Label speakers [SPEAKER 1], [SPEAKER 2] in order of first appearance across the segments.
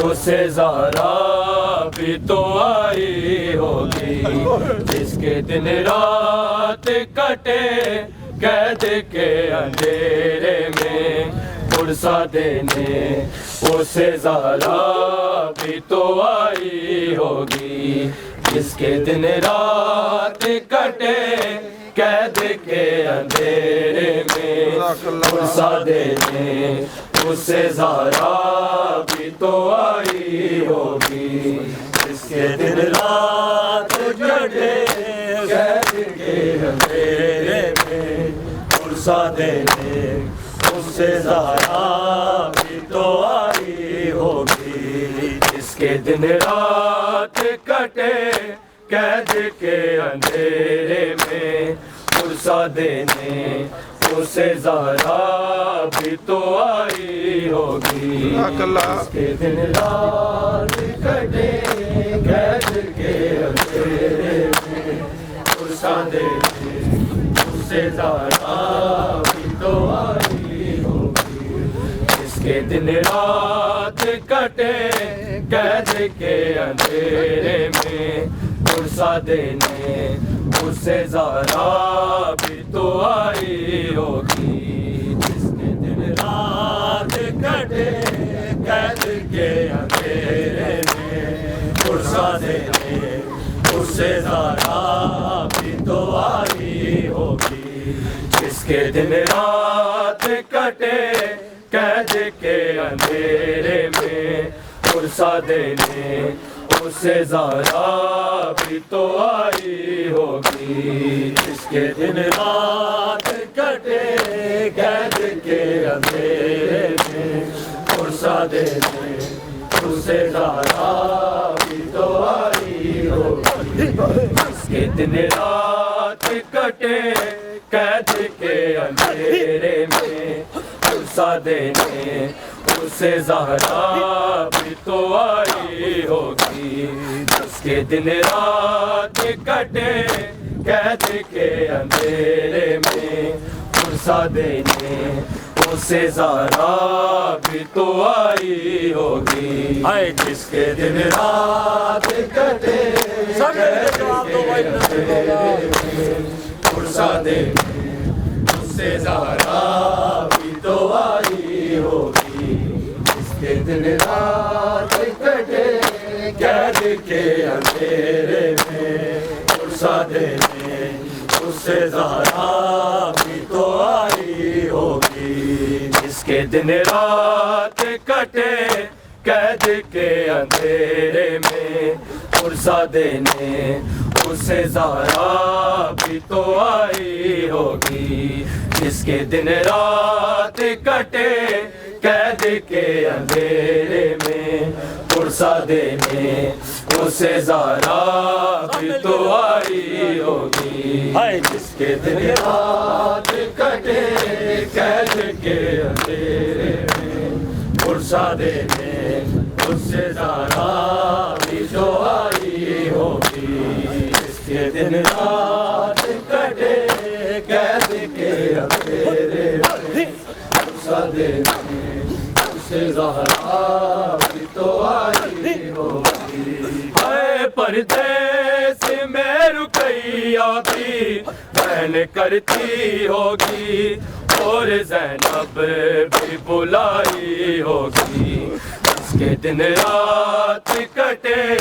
[SPEAKER 1] उसे ज़हरा भी तो आई होगी जिसके दिन रात कटे कैद के अंधेरे में पुरसा देने उसे ज़हरा भी तो आई होगी जिसके दिन रात कटे कैद के अंधेरे में पुरसा देने उसे ज़हरा भी तो आई होगी जिसके दिन रात कटे कैद के अंधेरे में पुरसा देने उसे ज़हरा भी तो आई होगी जिसके दिन रात कटे कैद के अंधेरे में पुरसा देने उसे ज़हरा भी तो आई होगी जिसके दिन रात कटे कैद के अंधेरे में पुरसा देने उसे ज़हरा भी तो आई होगी जिसके दिन रात कटे कैद के अंधेरे में पुरसा देने उसे ज़हरा भी तो आई होगी जिसके दिन रात कटे कैद के अंधेरे में पुरसा देने उसे ज़हरा भी तो आई होगी जिसके दिन रात कटे कैद के अंधेरे में पुरसा देने उसे ज़हरा भी तो आई होगी जिसके दिन रात कटे कैद के अंधेरे में पुरसा देने उसे ज़हरा भी तो आई होगी जिसके दिन रात कटे कैद के अंधेरे में पुरसा देने उसे ज़हरा भी तो आई होगी जिसके दिन रात कटे कैद के अंधेरे में पुरसा देने उसे ज़हरा भी तो आई होगी जिसके दिन रात कटे कैद के अंधेरे में पुरसा देने उसे ज़हरा भी तो आई होगी जिसके दिन रात कटे कैद के अंधेरे में पुरसा देने उसे ज़हरा भी तो आई होगी जिसके दिन रात कटे कैद के अंधेरे में पुरसा देने उसे ज़हरा भी तो आई होगी जिसके दिन रात कटे कैद के अंधेरे में फुर्सते में उसे ज़ारा भी तो आई होगी, जिसके दिन रात कटे कैद के अंधेरे में। फुर्सते में उसे ज़ारा भी तो आई होगी, जिसके दिन रात कटे कैद के अंधेरे में। फुर्सते में उसे ज़ारा भी तो आई होगी। हाय परदेस में रुकैया भी बहन करती होगी, और ज़ैनब भी बुलाई होगी, इसके दिन रात कटे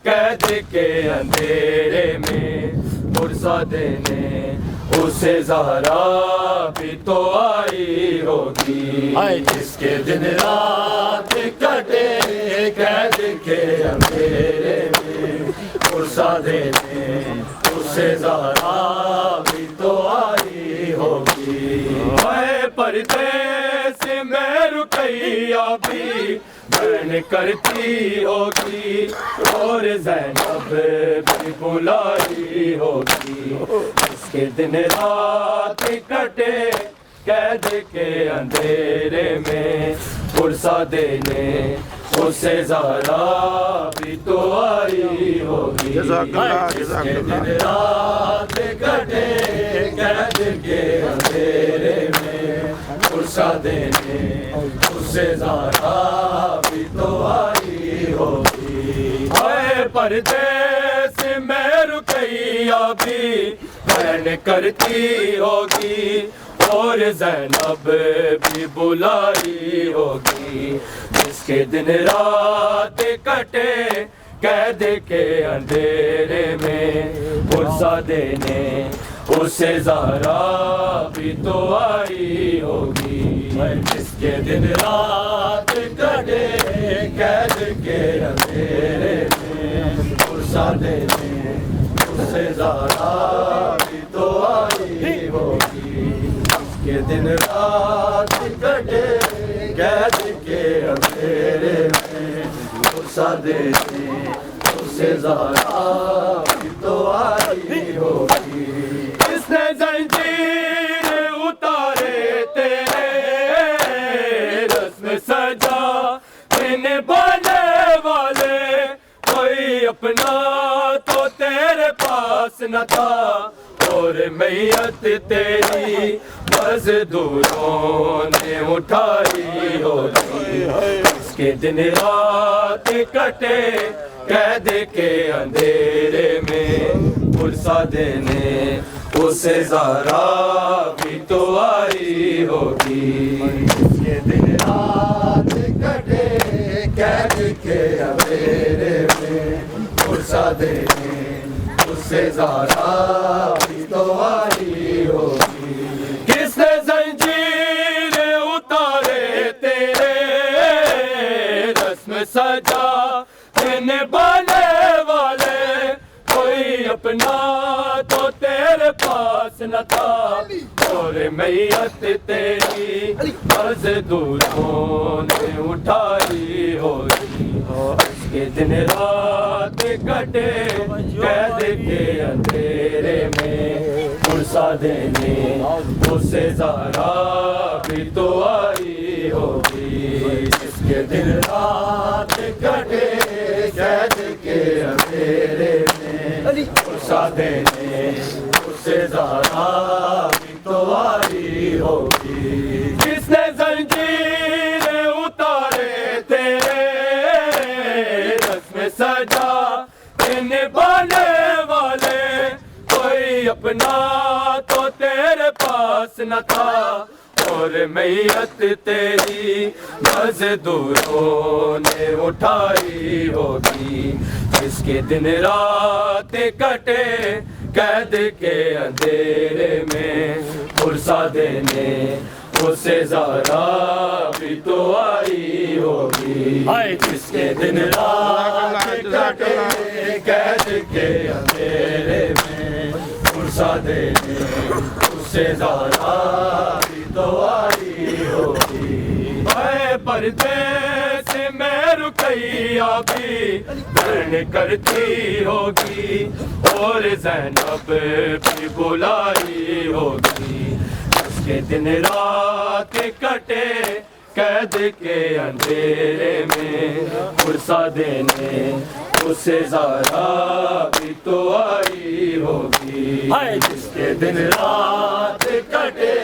[SPEAKER 1] कैद के अंधेरे में। फुर्सते में उसे ज़हरा भी तो आई होगी, जिसके दिन रात कटे कैद के अंधेरे में। फुर्सते में उसे ज़हरा भी तो आई होगी। मैं परदेस में रुकैया भी बहन करती होगी, और ज़ैनब भी बुलाई होगी, इसके दिन रात कटे कैद के अंधेरे में। फुर्सते में उसे ज़हरा भी तो आई होगी, इसके दिन रात कटे कैद के अंधेरे में। फुर्सते में उसे ज़हरा भी तो आई होगी। हाय परदेस में रुकैया भी बहन करती होगी, और ज़ैनब भी बुलाई होगी, जिसके दिन रात कटे कैद के अंधेरे में। फुर्सते में उसे ज़हरा भी तो आई होगी, जिसके दिन रात कटे कैद के अंधेरे में। फुर्सते में उसे ज़हरा भी तो आई होगी, जिसके दिन रात कटे कैद के अंधेरे में। फुर्सते में उसे ज़हरा भी तो आई होगी। किसने ज़ंजीर उतारे तेरे रस्म सजा निभाने वाले, कोई अपना तो तेरे पास न था, और मैयत तेरी मज़दूरों ने उठाई होगी, इसके दिन रात कटे कैद के अंधेरे में। फुर्सते में उसे ज़हरा भी तो आई होगी, इसके दिन रात कटे कैद के अंधेरे में। फुर्सते में उसे ज़हरा भी तो आई होगी। किसने ज़ंजीर उतारे तेरे रस्म सजा निभाने वाले, कोई अपना तो तेरे पास न था, और मैयत तेरी मज़दूरों ने उठाई होगी, इसके दिन रात कटे कैद के अंधेरे में। फुर्सते में उसे ज़हरा भी तो आई होगी, इसके दिन रात कटे कैद के अंधेरे में। फुर्सते में उसे ज़हरा भी तो आई होगी। किसने ज़ंजीर उतारे तेरे रस्म सजा निभाने वाले, कोई अपना तो तेरे पास न था, और मैयत तेरी मज़दूरों ने उठाई होगी, इसके दिन रात कटे कैद के अंधेरे में। फुर्सते में उसे ज़हरा भी तो आई होगी, जिसके दिन रात कटे कैद के अंधेरे में। फुर्सते में उसे ज़हरा भी तो आई होगी। परदेस में में रुकैया भी बहन करती होगी और ज़ैनब भी बुलाई होगी। उसके दिन रात कटे कैद के अंधेरे में फुर्सा देने उसे ज़ारा भी तो आई होगी। जिसके दिन रात कटे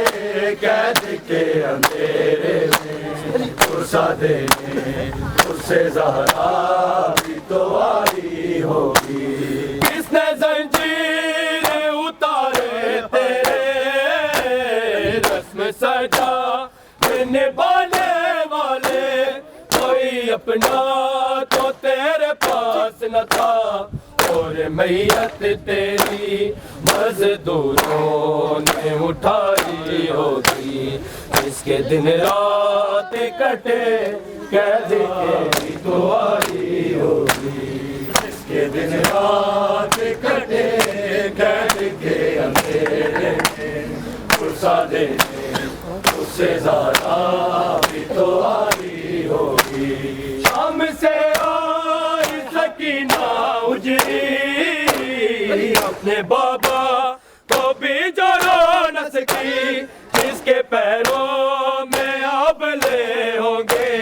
[SPEAKER 1] कैद के अंधेरे में फुर्सा देने उसे ज़ारा भी तो आई होगी। किसने जंजीर उतारे तेरे रस्म सजा निभाने वाले, कोई अपना तो तेरे पास न था और मैयत तेरी मजदूरों ने उठाई होगी। इसके दिन रात कटे कैद के तो आई होगी। इसके दिन रात कटे कैद के अंधेरे में फुर्सा देने उससे ज़्यादा भी तो आई होगी। शाम से आई सकीना उजरी अपने बाबा को भी जो न सकी, जिसके पैरों में आबले होंगे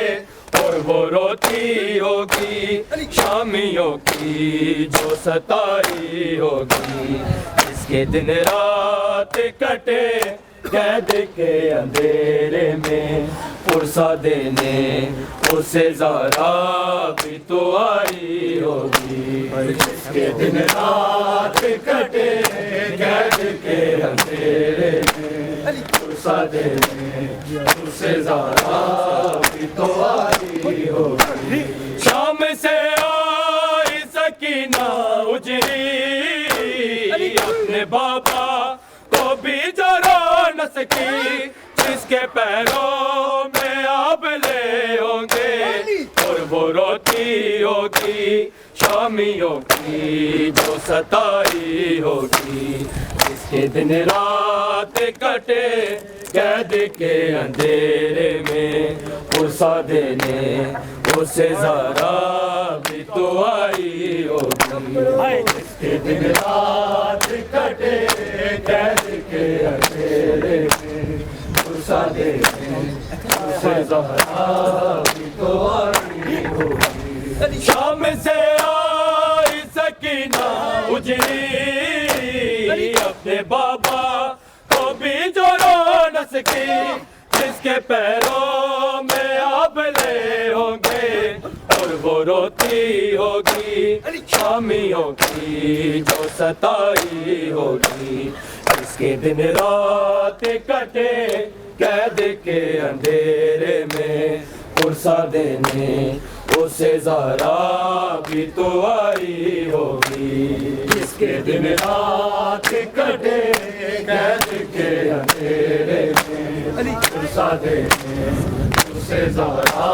[SPEAKER 1] और वो रोती होगी शामियों की जो सताई होगी। इसके दिन रात कटे कैद के अंधेरे में फुर्सा देने उसे ज़ारा भी तो आई होगी। इसके दिन रात कटे कैद के अंधेरे में फुर्सा देने उसे ज़ारा भी तो आई होगी। शाम से आई सकीना उजरी अपने बाबा को भी जो न सकी, जिसके पैरों में आबले होंगे और वो रोती होगी शामियों की जो सताई होगी। इसके दिन रात कटे कैद के अंधेरे में फुर्सा देने उसे ज़ारा भी तो आई होगी। इसके दिन रात कटे कैद के अंधेरे में फुर्सा देने उसे ज़ारा भी तो आई होगी। शाम से आई सकीना उजरी अपने बाबा को भी जो न सकी, जिसके पैरों में आबले होंगे और वो रोती होगी शामियों की जो सताई होगी। इसके दिन रात कटे कैद के अंधेरे में फुर्सा देने उसे ज़ारा भी तो आई होगी। इसके दिन रात कटे कैद के अंधेरे में फुर्सा देने उसे ज़ारा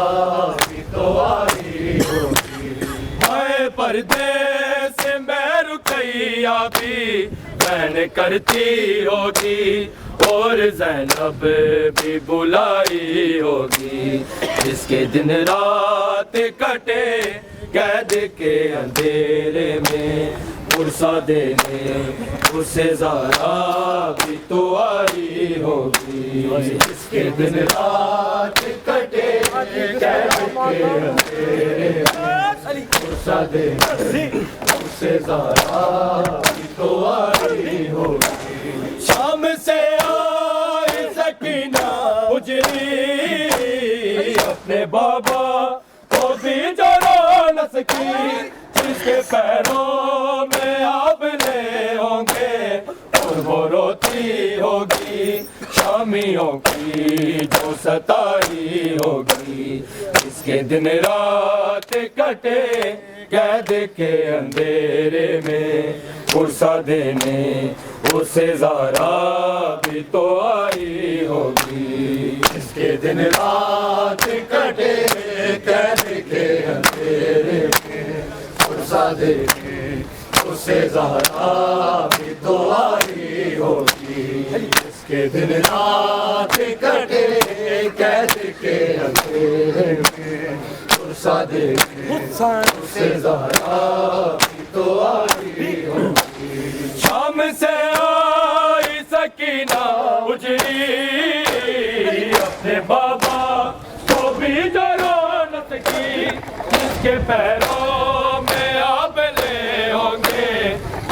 [SPEAKER 1] भी तो आई होगी। हाय परदेस में रुकैया भी बहन करती होगी और ज़ैनब भी बुलाई होगी। जिसके दिन रात कटे कैद के अंधेरे में फुर्सा देने उसे ज़ारा भी तो आई होगी। जिसके दिन रात कटे कैद के अंधेरे में फुर्सा देने उसे ज़ारा भी तो आई होगी। शाम से आई सकीना उजरी अपने बाबा को भी जो न सकी, जिसके पैरों में आबले होंगे और वो रोती होगी शामियों की जो सताई होगी। इसके दिन रात कटे कैद के अंधेरे में फुर्सा देने उसे ज़ारा भी तो आई होगी। इसके दिन रात कटे कैद के अंधेरे में फुर्सा देने उसे ज़ारा भी तो आई होगी। इसके दिन रात कटे कैद के अंधेरे में फुर्सा देने उससे ज़हरा भी तो आई होगी। शाम से आई सकीना उजड़ी अपने बाबा को भी जो रो न सकी, जिसके पैरों में आबले होंगे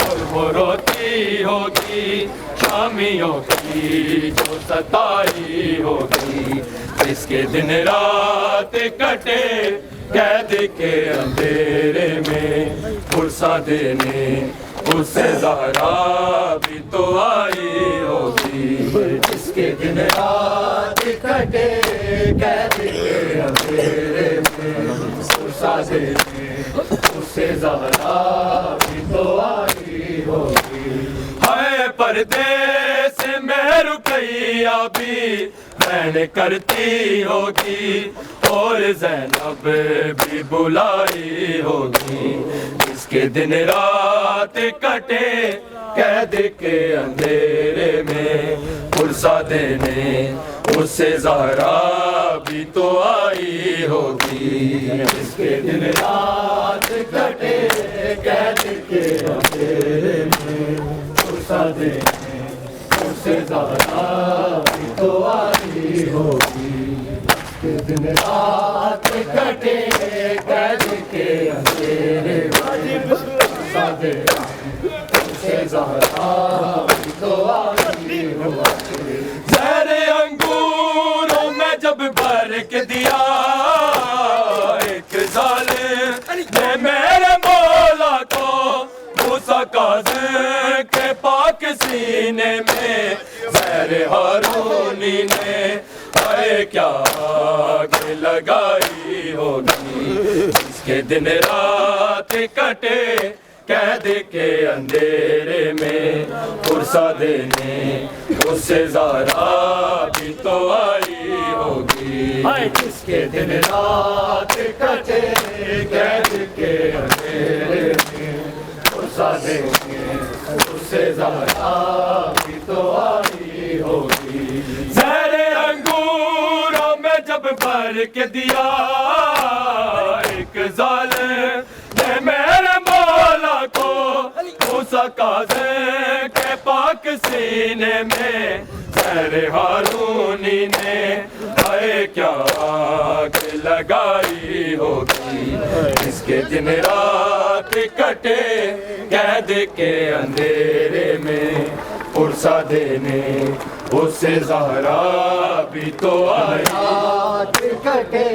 [SPEAKER 1] और वो रोती होगी शामियों की जो सताई होगी। इसके दिन रात कटे कैद के अंधेरे में फुर्सा देने उससे ज़हरा भी तो आई होगी। जिसके दिन रात कटे कैद के अंधेरे में फुर्सा देने उससे ज़हरा भी तो आई होगी। हाय परदेस में रुकैया भी मैंने करती होगी और ज़ैनब भी बुलाई होगी। इसके दिन रात कटे कैद के अंधेरे में फुर्सा देने उससे ज़हरा भी तो आई होगी। इसके दिन रात कटे कैद के अंधेरे में फुर्सा देने उससे ज़हरा भी तो आई होगी। इसके दिन रात कटे कैद के अंधेरे में फुर्सा देने उससे ज़हरा भी तो आई होगी। ज़हरे अंगूरों में जब भर के दिया एक ज़ालिम ने मेरे मौला को मूसा काज़िम के पाक सीने में ज़हरे हारूनी ने हाय क्या आग लगाई होगी। इसके दिन रात कटे कैद के अंधेरे में फुर्सा देने उससे ज़हरा भी तो आई होगी। जिसके दिन रात कटे कैद के अंधेरे में फुर्सा देने उससे ज़हरा भी तो आई होगी। ज़हरे अंगूरों में जब भर के दिया एक ज़ालिम ने मेरे मौला को मूसा काज़िम के पाक सीने में ज़हरे हारूनी ने हाय क्या आग लगाई होगी। इसके दिन रात कटे कैद के अंधेरे में फुर्सा देने उससे ज़हरा भी तो आई। रात कटे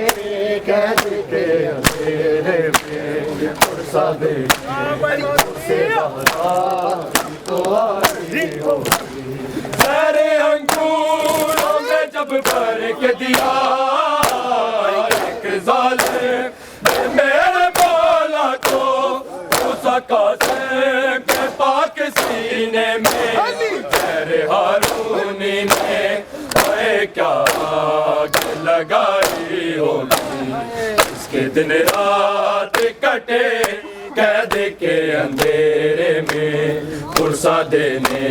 [SPEAKER 1] कैद के अंधेरे में फुर्सा देने उससे ज़हरा भी तो आई होगी। ज़हरे अंगूरों में जब भर के दिया एक ज़ालिम ने मेरे मौला को मूसा काज़िम के पाक सीने में ज़हरे हारूनी ने हाय क्या आग लगाई होगी। इसके दिन रात कटे कैद के अंधेरे में फुर्सा देने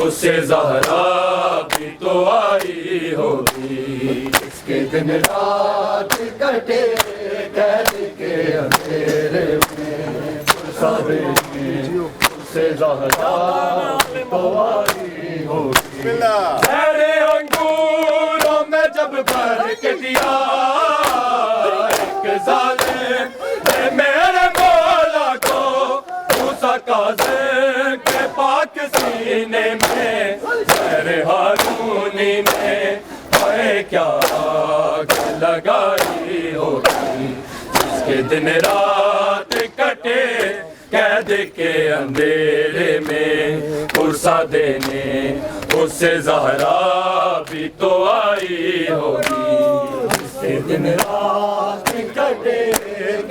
[SPEAKER 1] उससे ज़हरा भी तो आई होगी। इसके दिन रात कटे कैद के अंधेरे में फुर्सा देने उससे ज़हरा भी तो आई होगी। ज़हरे अंगूरों में जब भर के दिया एक ज़ालिम ने मेरे मौला को मूसा काज़िम के पाक सीने में ज़हरे हारूनी ने हाय क्या आग लगाई होगी। इसके दिन रात कटे कैद के अंधेरे में फुर्सा देने उससे ज़हरा भी तो आई होगी। इसके दिन रात कटे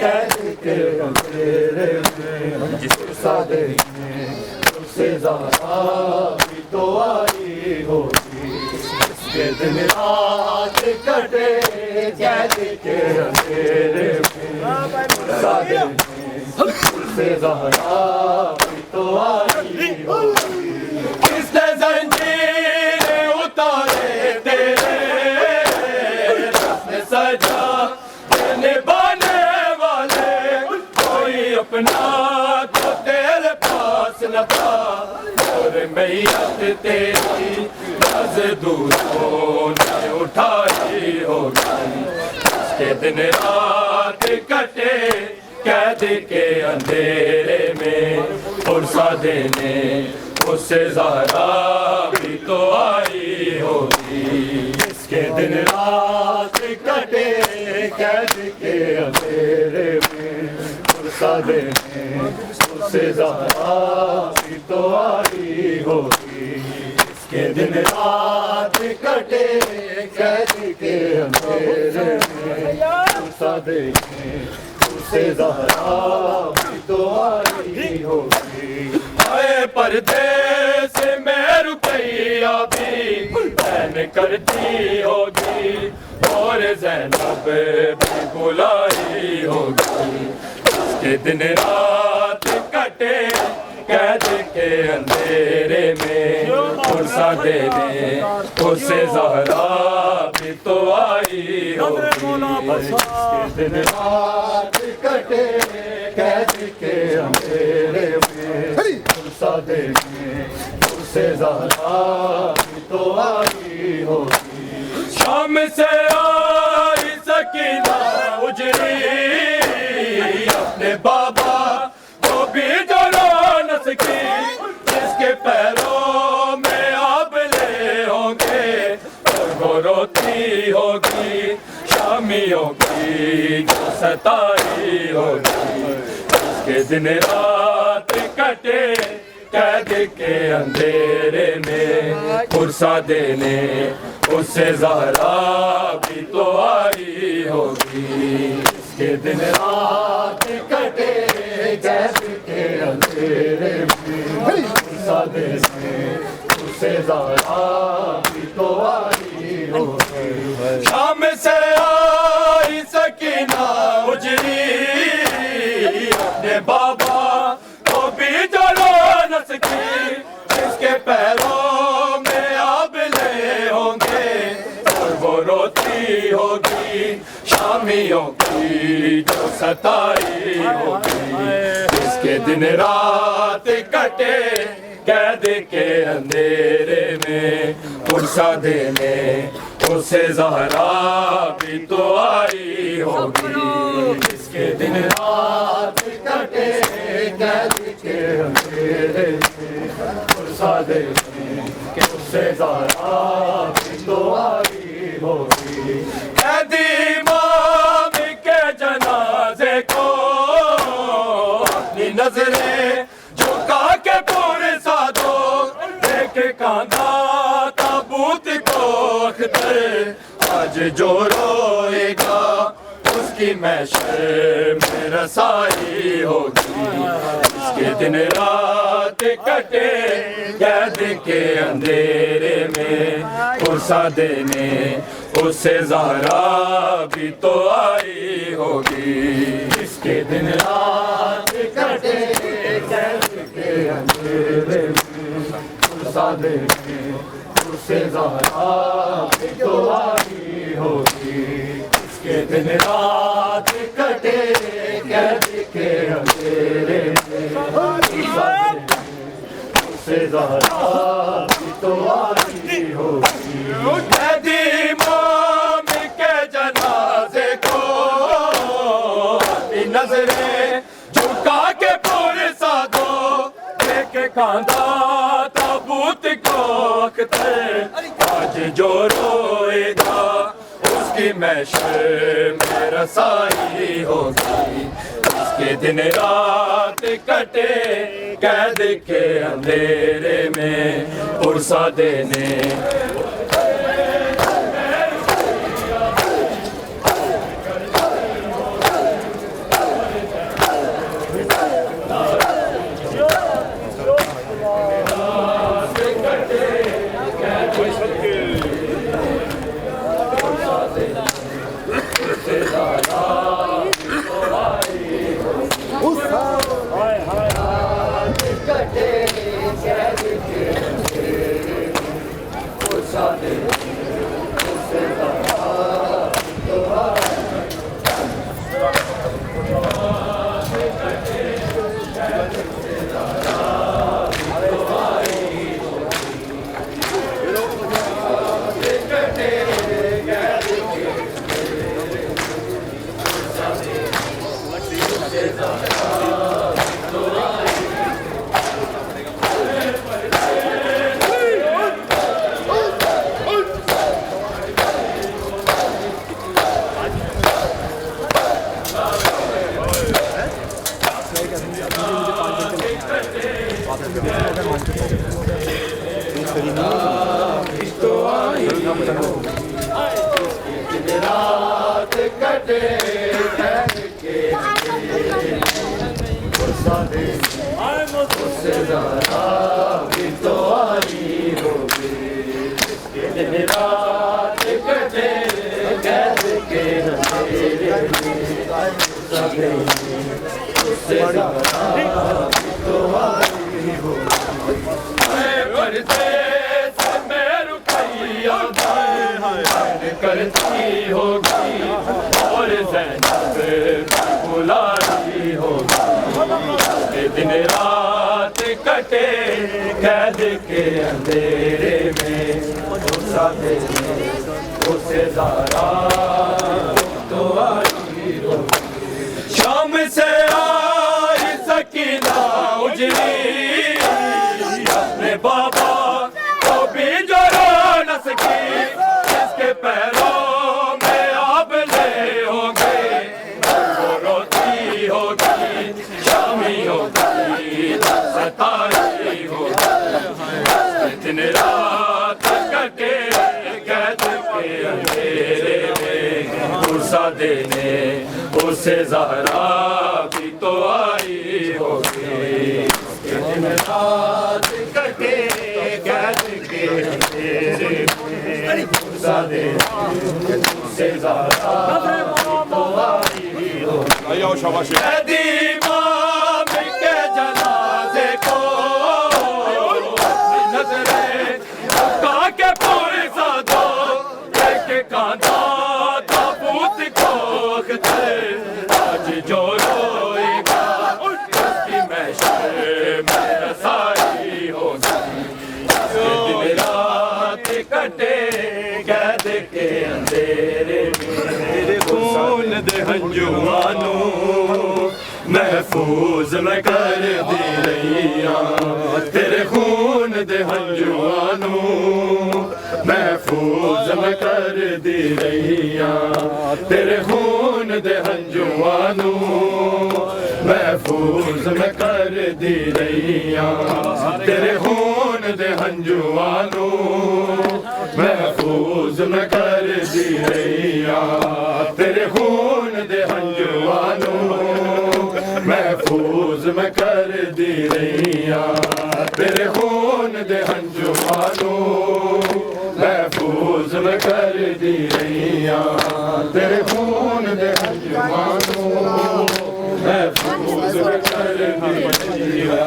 [SPEAKER 1] कैद के अंधेरे में फुर्सा देने उससे ज़हरा भी तो आई होगी। इसके दिन रात कटे कैद के अंधेरे में फुर्सा देने उससे ज़हरा भी तो आई होगी। किसने ज़ंजीरें उतारे तेरे, किसने सजा निभाने अपना तो तेरे पास न था, और मैयत तेरी मजदूरों ने उठाई होगी। इसके दिन रात कटे कैद के अंधेरे में, फुर्सा देने उससे ज़हरा भी तो आई होगी। इसके दिन रात कटे कैद के अंधेरे में, फुर्सा देने उससे ज़हरा भी तो आई होगी। इसके दिन रात कटे कैद के अंधेरे में, फुर्सा देने उससे ज़हरा भी तो आई होगी। आए परदेस में रुपैया भी बहन करती होगी, और ज़ैनब भी बुलाई होगी। इसके दिन रात कटे कैद के अंधेरे में, फुर्सा देने उससे ज़हरा भी तो आई होगी। इसके दिन रात कटे कैद के अंधेरे में, फुर्सा देने उससे ज़हरा भी तो आई होगी। शाम से आई सकीना उजरी, अपने बाबा को भी जो न सकी, जिसके पैरों में आबले होंगे, और वो रोती होगी शामियों की जो सताई होगी। इसके दिन रात कटे कैद के अंधेरे में, फुर्सा देने उससे ज़हरा भी तो आई होगी। इसके दिन रात कटे कैद के अंधेरे में, फुर्सा देने उससे ज़हरा भी तो आई होगी। शाम से आई सकीना उजरी, अपने बाबा को भी जो न सकी, जिसके पैरों में आबले होंगे, और वो रोती होगी शामियों की जो सताई होगी। इसके दिन रात कटे कैद के अंधेरे में, फुर्सा देने उसे ज़हरा भी तो आई होगी। इसके दिन रात कटे कैद के अंधेरे में, फुर्सा देने उसे ज़हरा भी तो आई होगी। कैदी इमाम के जनाजे को अपनी नजरें झुका के पुरसा दो, देख कांधा ताबूत को अख्तर, आज जो रोएगा उसकी महशर में रसाई होगी। इसके दिन रात कटे कैद के अंधेरे में, फुर्सा देने उससे ज़हरा भी तो आई होगी। इसके दिन रात कटे कैद के अंधेरे में, फुर्सा देने उससे ज़हरा भी तो आई होगी। इसके दिन रात कटे कैद के अंधेरे में, फुर्सा देने उससे ज़हरा भी तो आई होगी। कैदी इमाम के जनाजे को अपनी नजरें झुका के पुरसा दो, देख कांधा ताबूत को अख्तर, आज जो रोएगा उसकी महशर में रसाई होगी। इसके दिन रात कटे कैद के अंधेरे में, फुर्सा देने रात कटे उससे ज़रा भी तो आई होगी दिन रात कटे कैद के अंधेरे में उससे ज़रा भी तो आई होगी पर्दे से मैं रुपया करती होगी और ज़ैनब बुला रही होगी दिन रात कटे कैद के अंधेरे में उसे ज़रा तो आई होगी शाम से आई सकीना उजली अपने बाबा को भी जो रो न सकी इसके पैरों में आप ले होंगे वो रोती होगी शामी होगी सताई होगी दिन रात कटे कैद के अंधेरे में गुस्सा देने उसे ज़हरा भी तो आई होगी दिन रात कटे कैद के अंधेरे में गुस्सा देने उसे ज़हरा भी तो आई होगी इमाम के जनाजे को नजरें झुका के पुरसा दो एक कांधा ताबूत को आज जो रोएगा उसकी महशर में रसाई होगी दिन रात कटे कैद के अंधेरे में तेरे खून दे हंजुआनों महफूज मैं कर दी रैया तेरे खून दे हंजुआनों महफूज मैं कर दी रैया तेरे खून दे हंजुआनों महफूज मैं कर दी रैया तेरे खून दे हंजुआनों महफूज मैं कर दी रैया तेरे खून दे हंजुआनों महफूज मैं कर दी रैया तेरे खून दे हंजुआनों महफूज मैं कर दी रैया तेरे खून दे हंजुआनों महफूज मैं कर दी रैया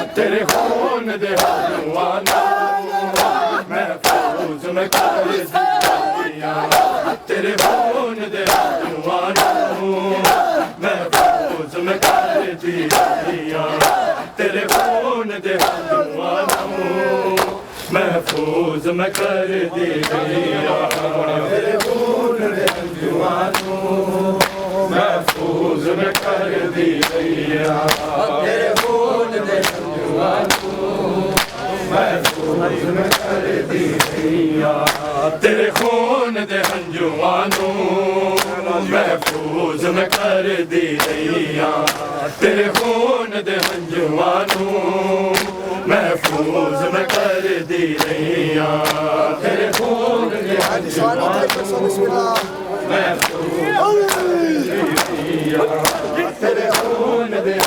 [SPEAKER 1] तेरे खून दे हंजुआनों महफूज मैं कर दी रैया तेरे खून दे हंजुआनों महफूज मैं कर दी रैया तेरे खून दे हंजुआनों महफूज मैं कर दी रैया तेरे खून दे हंजुआनों महफूज मैं कर दी रैया तेरे खून दे हंजुआनों महफूज मैं कर दी रैया तेरे खून दे हंजुआनों महफूज मैं कर दी रैया तेरे खून दे हंजुआनों महफूज मैं कर दी रैया तेरे खून दे हंजुआनों महफूज तेरे खून दे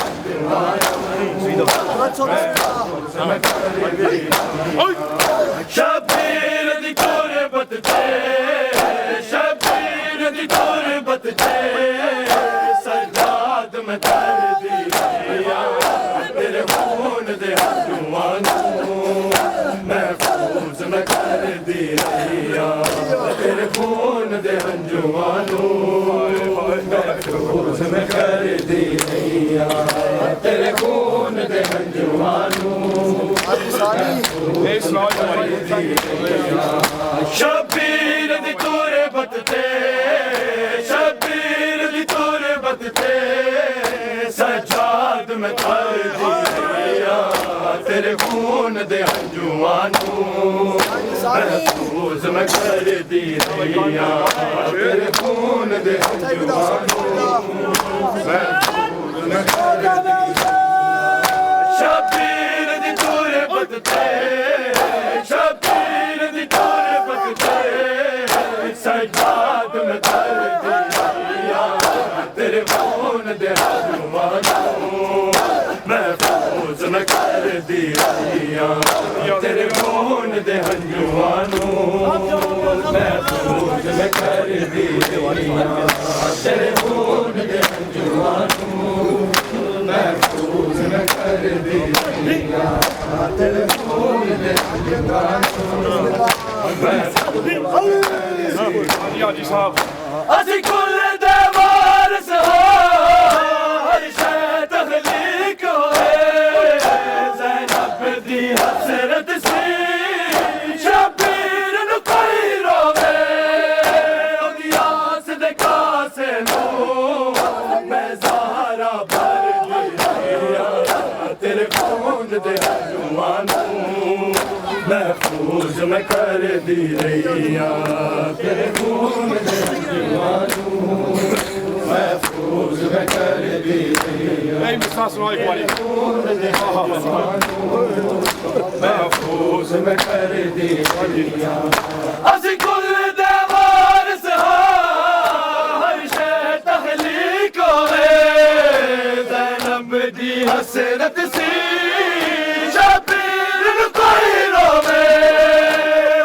[SPEAKER 1] शबीर दी कुर्बत ते शबीर दी कुर्बत ते सजाद मैं कर दी रैया तेरे खून दे हंजुआनों महफूज मैं कर दी रैया तेरे खून दे हंजुआनों महफूज मैं कर दी रैया तेरे खून दे हंजुआनों शबीर दी कुर्बत ते शबीर दी कुर्बत ते सजाद में कर दिया तेरे खून दे हंजुआं महफूज में कर दिया तेरे खून दे हंजुआं महफूज में कर दिया शबीर दी तोरे बदते शबीर दी तोरे बदते सजाद में कर दिया तेरे खून दे हंजुआं महफूज में कर दिया तेरे खून दे हंजुआं महफूज में कर दिया तेरे खून दे हंजुआं महफूज में कर दिया तेरे खून दे हंजुआं असी कुल दे वारिस हो हर शै तखलीक होए ज़ैनब दी हसरत सी शबीर नू कोई रोवे ओदी आस दे कासे नू मैं ज़हरा भर दिया तेरे खून दे हंजुआं महफूज में कर दिया तेरे खून दे हंजुआं महफूज में कर दिया महफूज में कर दिया असी कुल दे वारिस हर शै तखलीक होए ज़ैनब दी हसरत सी शबीर नू कोई रोवे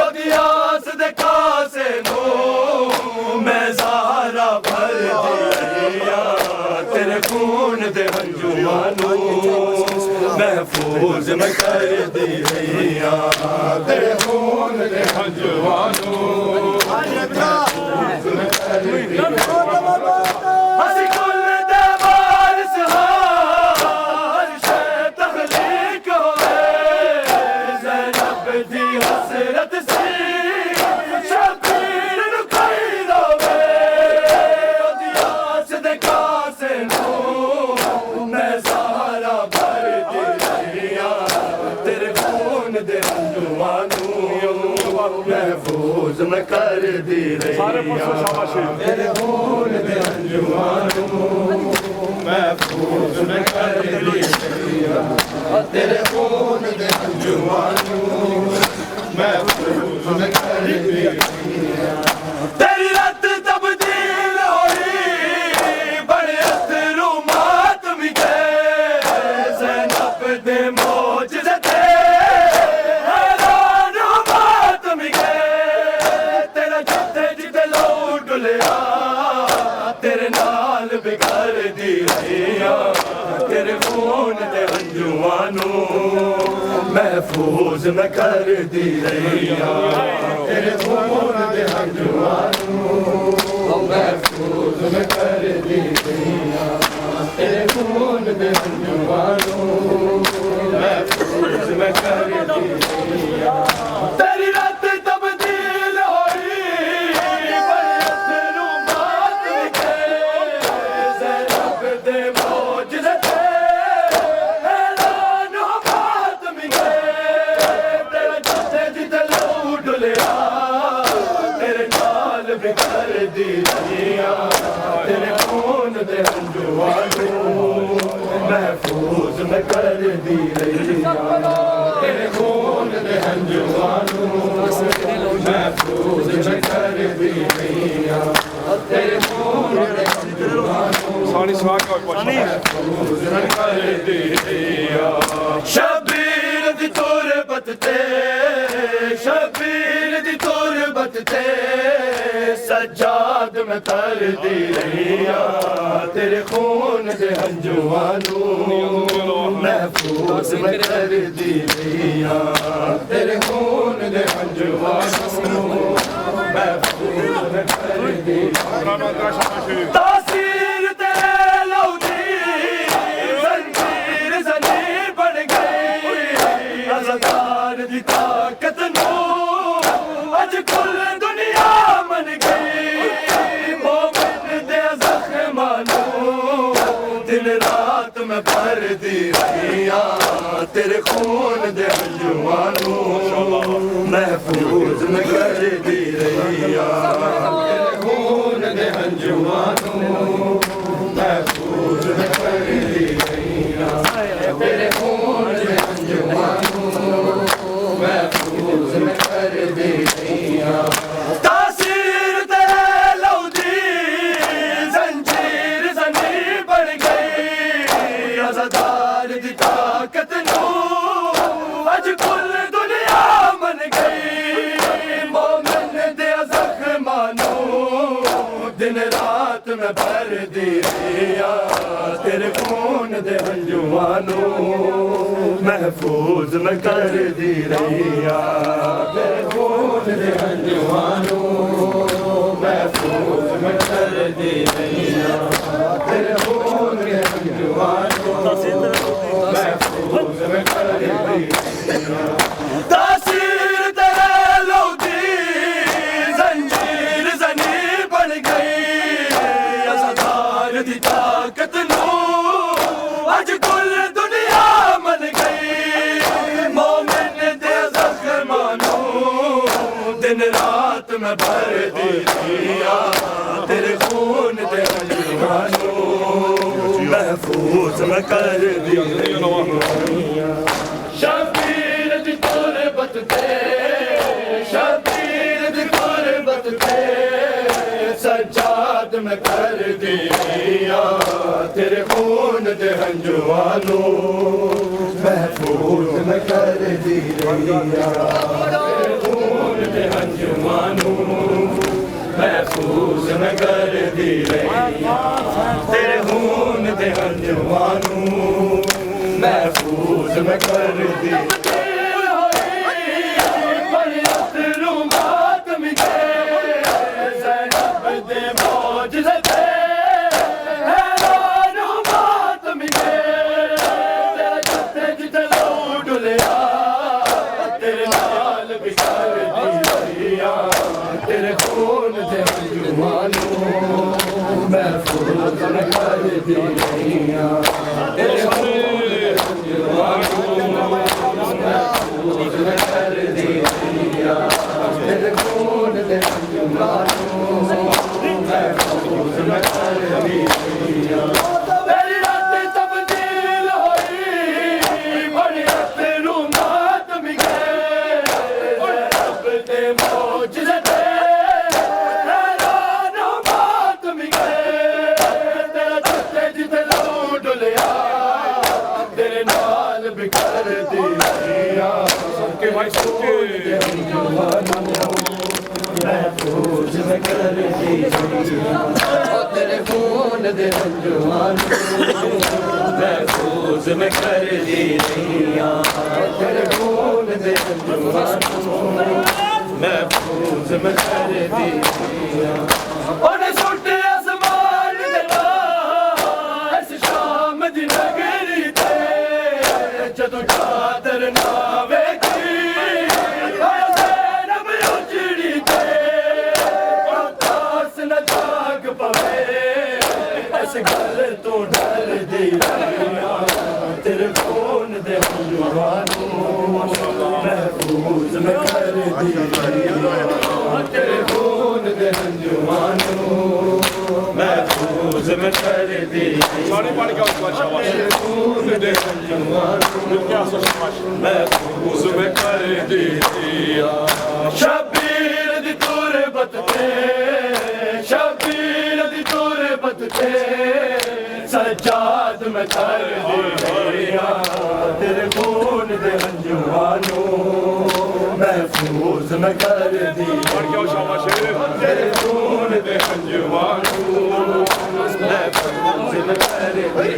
[SPEAKER 1] ओदी आस दे कासे नू मैं ज़हरा भर दिया तेरे खून दे हंजुआं महफूज में कर दिया तेरे खून दे हंजुआं महफूज में कर दिया असी कुल दे वारिस हर शै तखलीक होए ज़ैनब दी हसरत सी शबीर नू कोई रोवे ओदी आस दे कासे नू मैं ज़हरा भर दिया तेरे खून दे हंजुआं महफूज में कर दिया तेरे खून दे हंजुआं महफूज में कर दिया तेरे खून दे हंजुआं महफूज में कर दिया तेरी रत तब्दील होई बड़े अथरू मातम के ज़ैनब दे मौजज़े थे हैरान मातम के तेरा जिथे जिथे लो डुलिया तेरे नाल बिगाड़ दिया तेरे खून दे हंजुआं महफूज में कर दिया तेरे खून दे हंजुआं महफूज में कर दिया तेरे खून दे हंजुआं महफूज में कर दिया तेरी रात तब्दील होई बड़े अथरू मातम के ज़ैनब दे मौजज़े थे हैरान मातम के तेरा जिथे जिथे लो डुलिया तेरे नाल बिगड़ दिया तेरे खून दे हंजुआं महफूज में कर दिया तेरे खून दे हंजुआं महफूज में कर दिया तेरे खून दे हंजुआं महफूज में कर दिया शबीर दी तोरे बदते शबीर दी तोरे बदते सजाद में कर दिया तेरे खून दे हंजुआं महफूज में कर दिया तेरे खून दे हंजुआं महफूज में कर दिया तासीर तेरे लौदी जंजीर ज़नीर बन गई अज़ादार दी ताकत नू अज कुल दुनिया मन गई मोमिन दे ज़ख्मां नू दिन रात मैं भरदी रहिया तेरे खून दे अंजुमानू महफूज मैं करदी रहिया तेरे खून दे अंजुमानू महफूज मैं करदी रहिया तेरे खून दे अंजुमानू महफूज मैं करदी रहिया तासीर तेरे लौदी जंजीर जनी बन गई अज़ादार दी ताकत नू अज कुल दुनिया मन गई मोमिन दे ज़ख्मां नू दिन रात मैं भरदी रहिया तेरे खून दे अंजुमां नू महफूज मैं करदी रहिया तेरे खून दे अंजुमां नू महफूज मैं करदी रहिया तेरे खून दे अंजुमां नू महफूज मैं करदी रहिया तासीर तेरे लौदी जंजीर जनी बन गई अज़ादार दी ताकत नू अज कुल दुनिया मन गई मोमिन दे ज़ख्मां नू दिन रात मैं भरदी रहिया तेरे खून दे अंजुमां नू महफूज मैं करदी रहिया शबीर दी तुरबत ते शबीर दी तुरबत ते सज्जाद मैं करदी रहिया तेरे खून दे अंजुमां नू महफूज मैं करदी रहिया तेरे खून दे अंजुमां नू महफूज मैं करदी रहिया तेरे खून दे अंजुमां नू महफूज मैं करदी तेरे खून दे अंजुमां नू महफूज मैं करदी रहिया तेरे खून दे अंजुमां नू महफूज मैं करदी रहिया तेरे खून दे अंजुमां नू महफूज मैं करदी रहिया मेरी रात तब्दील होई बड़ी रात नू मातम गए रब दे मौजज़े महफूज मैं करदी रहिया तेरे खून दे अंजुमां नू महफूज मैं करदी रहिया तेरे खून दे अंजुमां नू महफूज मैं करदी रहिया ओने सुटे आसमान दे नाल इस शाम दी नगरी ते जदों चादर ना गल तो डर दी रहिया तेरे खून दे अंजुमां नू महफूज मैं करदी रहिया तेरे खून दे अंजुमां नू महफूज मैं करदी रहिया तेरे खून दे अंजुमां नू महफूज मैं करदी रहिया शबीर दी तुरबत ते शबीर दी तुरबत ते सज्जाद मैं करदी रहिया तेरे खून दे अंजुमां नू महफूज मैं करदी तेरे खून दे अंजुमां नू महफूज मैं करदी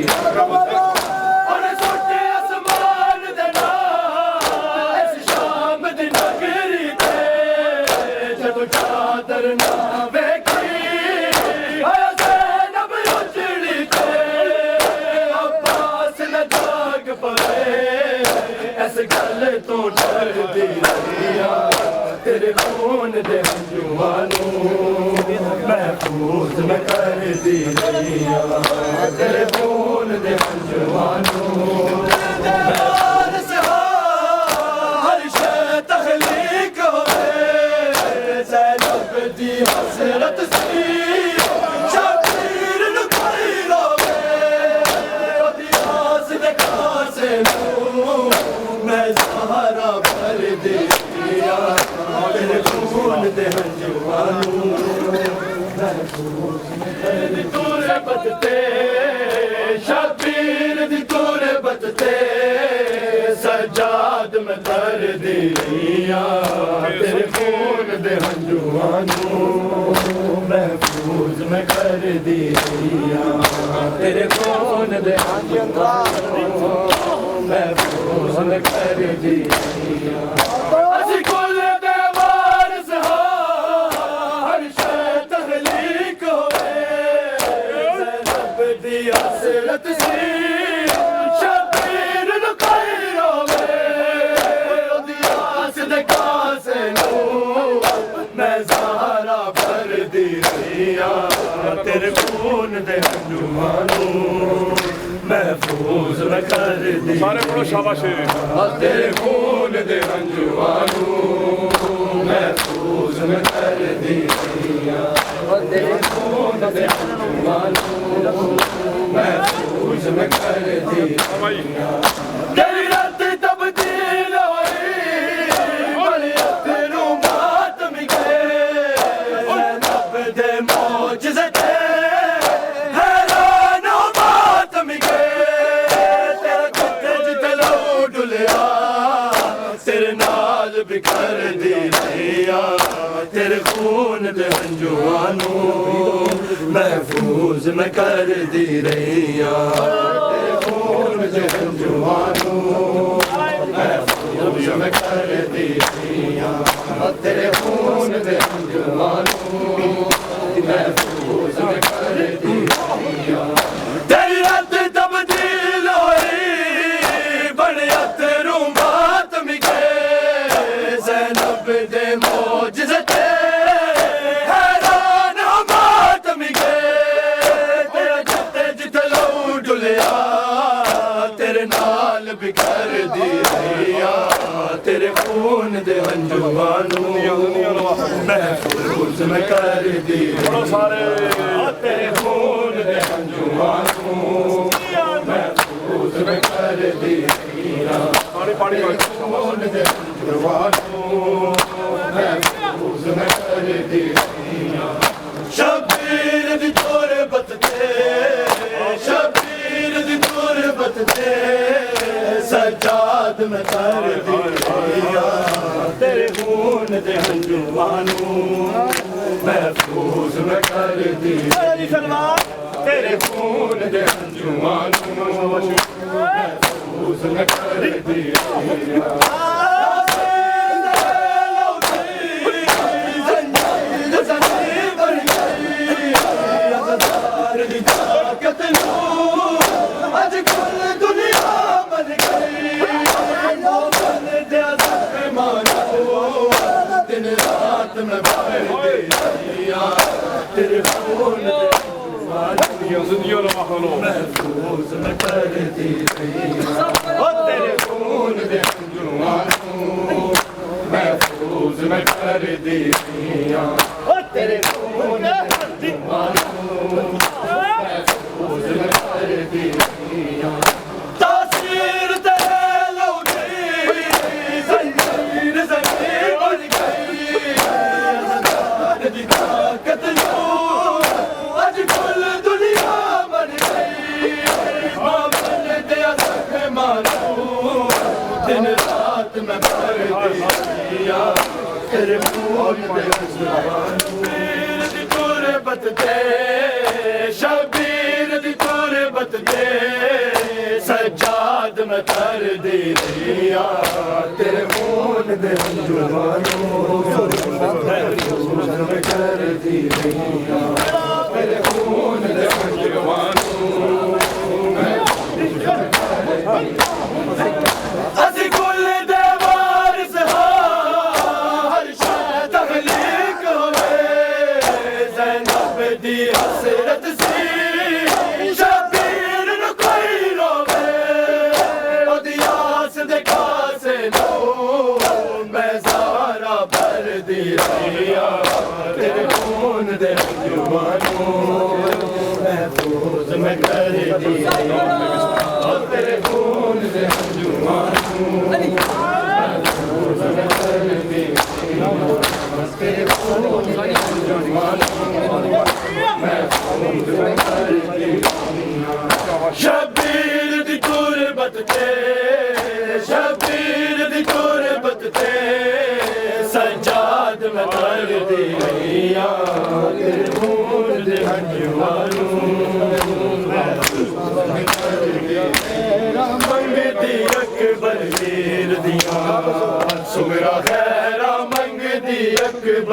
[SPEAKER 1] चादर ना वेखी अब्बास न जाग पवे इस गल तो डरदी रहिया तेरे खून दे हंजुआनू महफूज मैं कर दी रहिया तेरे खून दे हंजुआनू हर शे तखलीक होवे ज़ैनब दी हसरत सी शबीर नु कोई रोवे ओदी आस दे कासे मैं ज़हरा भर दी तेरे खून दे हंजुआनू दी तूरे बदते शबीर दी तूरे बदते सजाद में कर दिया तेरे खून दे हंजुआनू महफूज में कर दिया तेरे खून दे हंजुआनू महफूज में कर दिया हसरत सी शबीर नु कोई रोवे ओदी आस दे कासे नू मैं ज़हरा भर दी रहिया तेरे खून दे हंजुआनू महफूज मैं कर दी सारे बड़ो शाबाश तेरे खून दे हंजुआनू महफूज मैं कर दी रहिया तेरे खून दे हंजुआनू महफूज में कर दी तेरी रात तब्दील हुई बड़ी अखरों बात में गए ज़ैनब दे मौजज़े थे हैरान बात में गए तेरा जिते जिते लो डुलिया तेरे नाल बिखर दी रहिया तेरे खून दे हंजुआनू महफूज मैं कर दी रहिया तेरे खून दे हंजुआनू महफूज मैं कर दी रहिया तेरे खून दे हंजुआनू महफूज मैं कर दी रहिया तेरी रात तब्दील हुई बड़े अखरों बात में गए ज़ैनब दे मौजज़े थे बिखर दी रहिया तेरे खून दे हंजुआनू महफूज मैं कर दी तेरे खून दे हंजुआनू महफूज मैं कर दी रहिया खून दे हंजुआनू महफूज मैं कर दी रहिया शबीर दी तोरे बदते शबीर दी तोरे बदते सजाद में कर दिया तेरे खून दे हंजुआनू महफूज में कर दिया तेरे खून दे हंजुआनू महफूज में कर दिया तेरे खून महफूज में कर दी रहिया तेरे खून दे हंजुआनू महफूज में कर दी रहिया तेरे खून दे हंजुआनू महफूज में कर दी रहिया तासीर तेरे लौटी ज़ंजीर ज़मीन बन गई दी ताकत आज कुल दुनिया बन गई मामल दिया सखे मानू दिन रात में भर दिया तेरे खून दे हंजुआनू दी तोरे बदते शबीर दी तोरे बदते सजाद में कर दी रहिया तेरे खून दे हंजुआनू में कर दी रहिया तेरे खून दे हंजुआनू असी कुल दे वारिस हर शे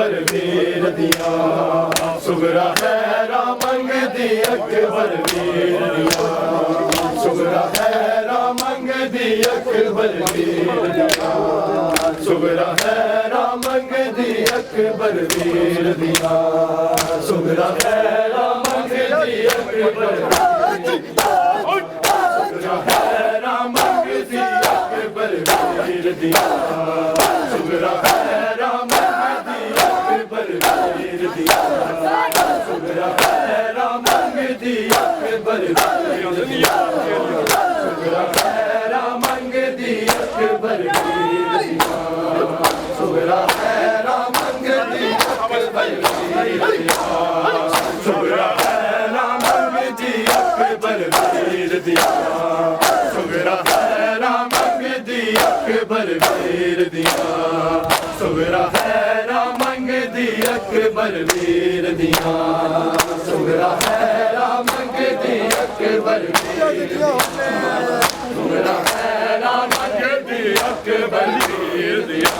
[SPEAKER 1] अकबर वीर दिया सुगरा हैरा मंगदी अकबर वीर दिया सुगरा हैरा मंगदी अकबर वीर दिया सुगरा हैरा मंगदी अकबर वीर दिया सुगरा हैरा मंगदी अकबर सुगरा हैरा मंगदी अकबर वीर दिया सुगरा हैरा मंगदी अकबर वीर दिया सुगरा हैरा मंगदी अकबर वीर दिया सुगरा हैरा मंगदी अकबर वीर दिया सुगरा हैरा मंगदी अकबर वीर दिया सुगरा हैरा मंगदी अकबर वीर दिया सुगरा हैरा मंगदी अकबर वीर दिया सुगरा हैरा मंगदी अकबर वीर दिया सुगरा हैरा मंगदी अकबर वीर दिया सुगरा हैरा मंगदी अकबर वीर दिया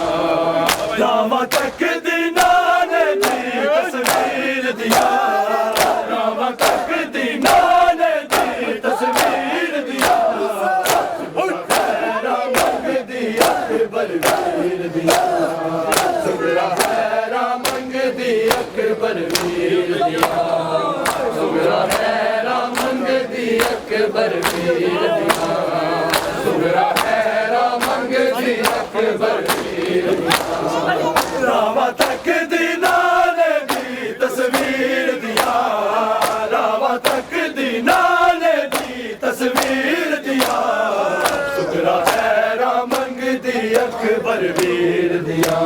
[SPEAKER 1] रामा तक दीनान दी तस्वीर दिया रामा तक दीनान दी तस्वीर दिया हैरा मंगदी अकबर वीर दिया सुगरा हैरा मंगदी अकबर वीर दिया सुगरा हैरा मंगदी अकबर वीर दिया सुगरा हैरा मंगदी अकबर वीर दिया रामा तक दीनान दी तस्वीर दिया रामा तक दीनान दी तस्वीर दिया सुगरा हैरा मंगदी अकबर वीर दिया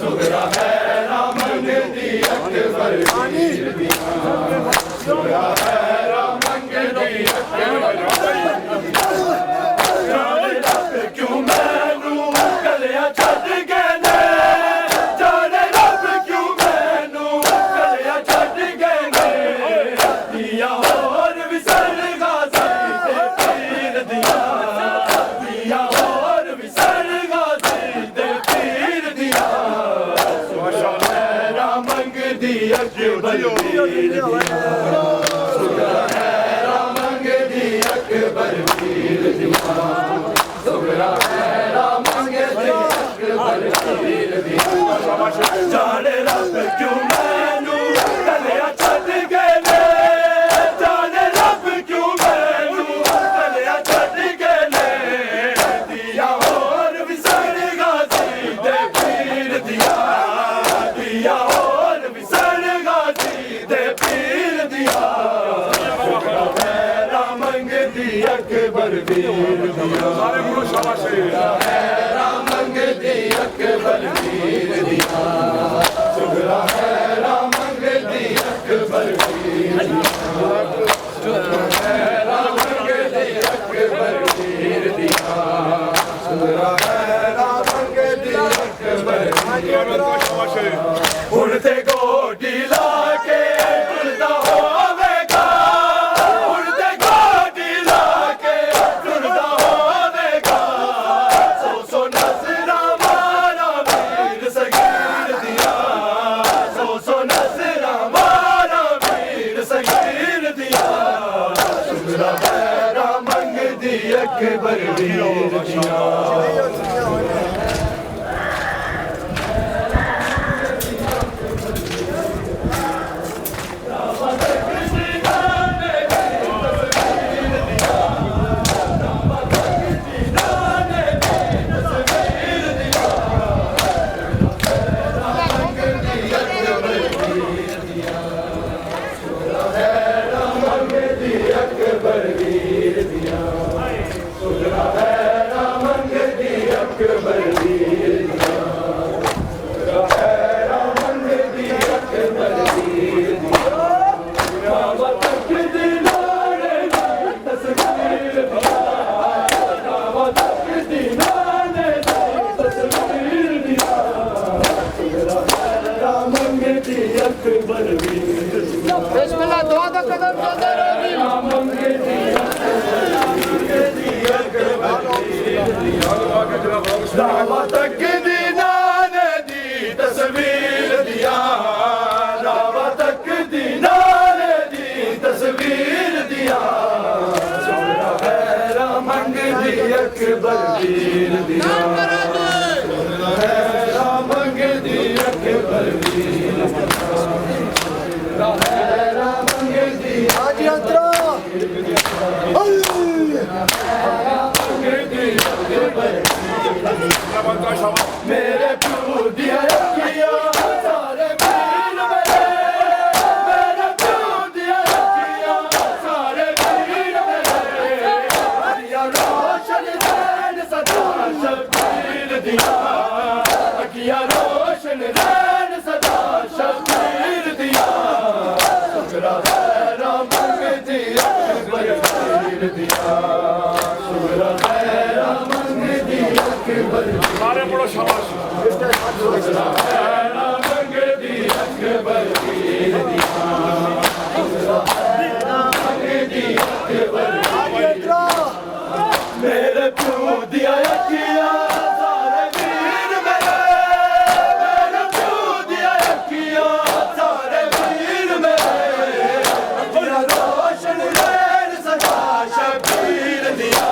[SPEAKER 1] सुगरा हैरा मंगदी अकबर वीर दिया सुगरा हैरा मंगदी अकबर क्यों मैनू कलिया छड्ड गए ने जाने रब क्यों मैनू कलिया छड्ड गए ने दिया होर विसर गाजी ते पीर दिया दिया होर विसर गाजी ते पीर दिया सुगरा हैरा मंगदी अकबर वीर दिया सुगरा हैरा मंगदी अकबर वीर दिया सुगरा हैरा मंगदी अकबर वीर दिया जाने रब क्यों मैनू कलिया छड्ड गए ने जाने रब क्यों मैनू कलिया छड्ड गए ने दिया होर विसर गाजी ते पीर दिया दिया होर विसर गाजी ते पीर दिया सुगरा हैरा मंगदी अकबर वीर दिया सुगरा हैरा मंगदी अकबर वीर दिया सुगरा हैरा मंगदी अकबर वीर दिया सुगरा हैरा मंगदी अकबर वीर दिया सुगरा हैरा मंगदी अकबर हुण ते गोडी ला के टुरदा होवेगा हुण ते गोडी ला के टुरदा होवेगा सो नज़रां मारा वीर सगीर दिया सो नज़रां मारा वीर सगीर दिया सुगरा हैरा मंगदी अकबर वीर दिया
[SPEAKER 2] बिस्मिल्लाह दुआ का कदम चलते
[SPEAKER 1] दावा तक दी नाने दी तस्वीर अकबर वीर दिया हैरा मंगदी अकबर वीर हैरा मंगदी
[SPEAKER 2] हाजी अंतरा
[SPEAKER 1] मेरे प्यू दिया रखिया सारे वीर मेरे मेरे प्यू दिया रखिया सारे वीर मेरे अखियां रोशन रैन सदा शबीर दिया अखियां रोशन रैन सदा शबीर दिया शुक्रा हैरा मंगदी अकबर वीर दिया शुक्रा हैरा मंगदी अकबर
[SPEAKER 3] सारे बड़ो शाबाश
[SPEAKER 1] हैरा मंगदी अकबर वीर दिया हैरा मंगदी अकबर मेरे प्यू दिया अखिया सारे वीर मेरे मेरे प्यू दिया अखिया सारे वीर मेरे अखियां रोशन रैन सदा शबीर दिया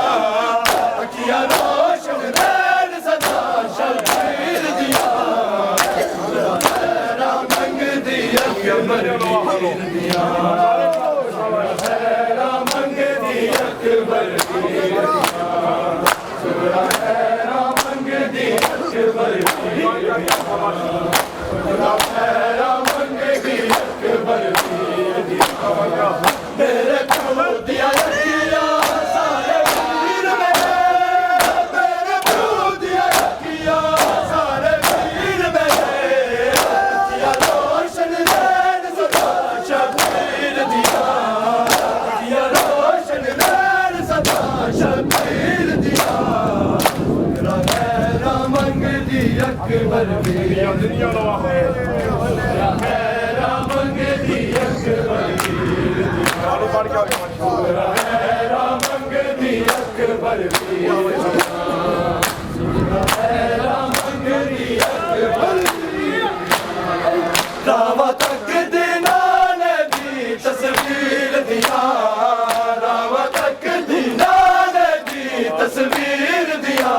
[SPEAKER 1] अखियां रोशन रैन सदा शबीर दिया हैरा मंगदी अकबर वीर दिया हैरा मंगदी अकबर वीर हैरा मंगदी अकबर हैरा मंगदी अकबर मेरे प्यू दिया रखिया सारे वीर मेरे मेरे प्यू दिया रखिया सारे वीर मेरे अखियां रोशन रैन सदा शबीर दिया अखियां रोशन रैन सदा शबीर दिया हैरा मंगदी अकबर वीर
[SPEAKER 3] दुनिया लवा
[SPEAKER 1] हैरा मंगदी अकबर वीर
[SPEAKER 3] चालू कर क्या
[SPEAKER 1] हैरा मंगदी अकबर वीर हैरा मंगदी अकबर रावा तक दिना ने दी तस्वीर दिया रावा तक दिना ने दी तस्वीर दिया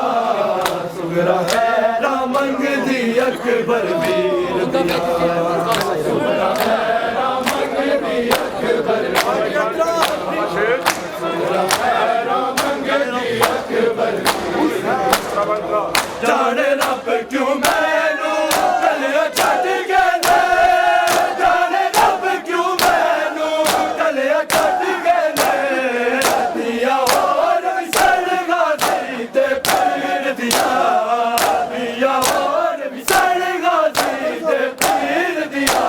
[SPEAKER 1] सुगरा हैरा मंगदी अकबर वीर दिया सुगरा हैरा मंगदी अकबर हैरा मंगदी अकबर जाने रब क्यों मैनू गलियां छड्ड गए जाने रब क्यों मैनू गलियां छड्ड गए दिया होर भी सड़गा सी ते पीर दिया दिया होर भी सड़गा सी ते पीर दिया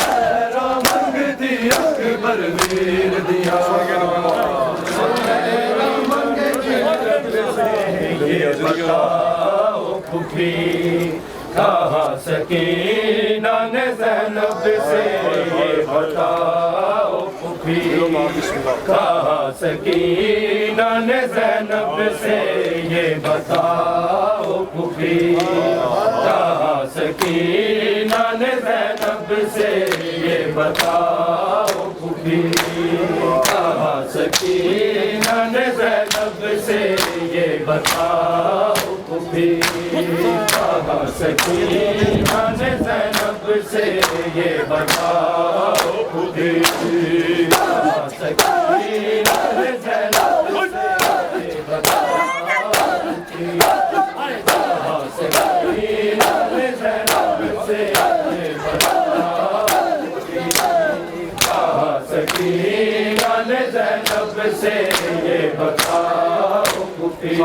[SPEAKER 1] हैरा मंगदी अकबर वीर दिया हैरा मंगदी ये बताओ खुफी कहाँ सकीना ने ज़ैनब से ये बताओ खुफी कहाँ सकीना ने ज़ैनब से ये बताओ खुफी कहाँ सकीना ने ज़ैनब से ये बताओ खुफी कहाँ सकीना ने ज़ैनब से ये बताओ खुफी कहाँ सकीना ने ज़ैनब से ये बताओ खुफी कहाँ सकीना ने ज़ैनब से ये बताओ खुफी कहाँ सकीना ने ज़ैनब से ये बताओ खुफी कहाँ सकीना ने ज़ैनब से ये बताओ खुफी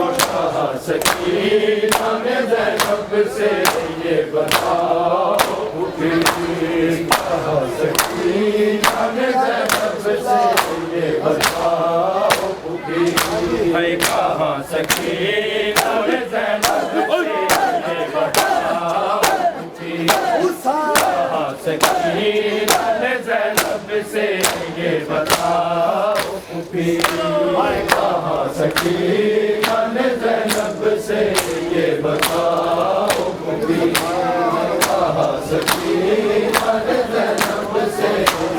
[SPEAKER 1] कहाँ सकीना ने ज़ैनब से ये बताओ खुफी कहाँ सकीना ने ज़ैनब से ये बताओ खुफी है कहाँ सकीना ने ज़ैनब से ये बताओ खुफी कहाँ सकीना ने ज़ैनब से ये बताओ खुफी कहाँ सकीना ने ज़ैनब से ये बताओ खुफी कहाँ सकीना ने ज़ैनब से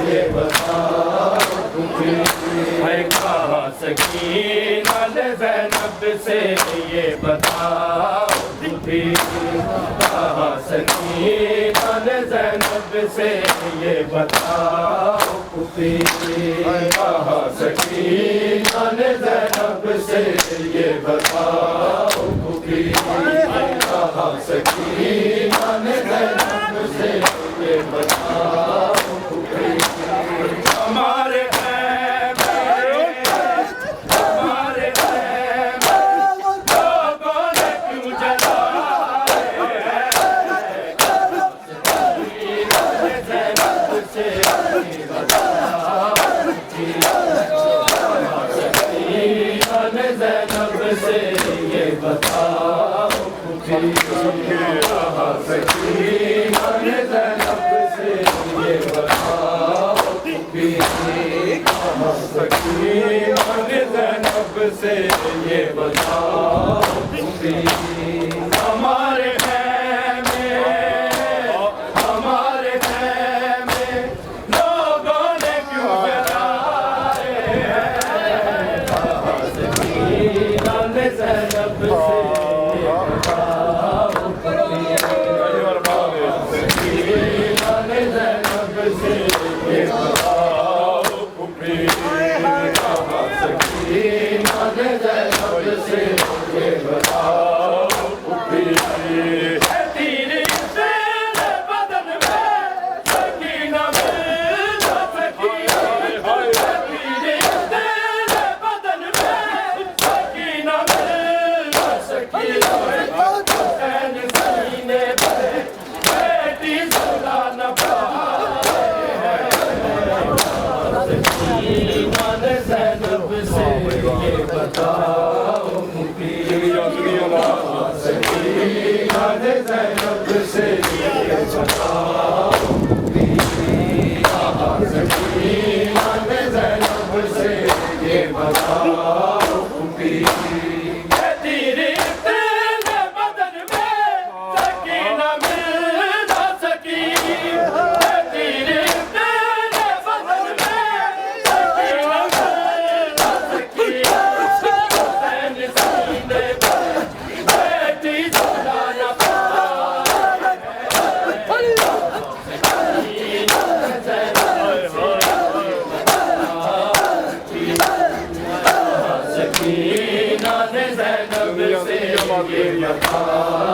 [SPEAKER 1] ये बताओ खुफी है कहाँ सकीना ने ज़ैनब से ये बताओ भी, कहा सकीना ने ज़ैनब से ये बताओ भी, कहा सकीना ने ज़ैनब से ये बताओ भी, कहा सकीना ने ज़ैनब से ये बताओ भी, हमारे से ये बताओ हमारे में लोगों ने क्यों जलाए हैं, सकीना ने ज़ैनब से ये बताओ, सकीना ने ज़ैनब से ये बताओ, ज़ैनब से ये बताओ तेरे बदन में सकीना मिल ना सकी, तेरे बदन में सकीना मिल ना सकी, हुसैन सीने पे बेटी सुला न पाए, सकीना ने ज़ैनब से ये बताओ सकीना ने ज़ैनब से ये बताओ, सकीना ने ज़ैनब से ये बताओ, तेरे बदन में सकीना मिल ना सकी, तेरे बदन में सकीना मिल ना सकी, हुसैन सीने पे बेटी सुला न पाए, सकीना ने ज़ैनब से ये बताओ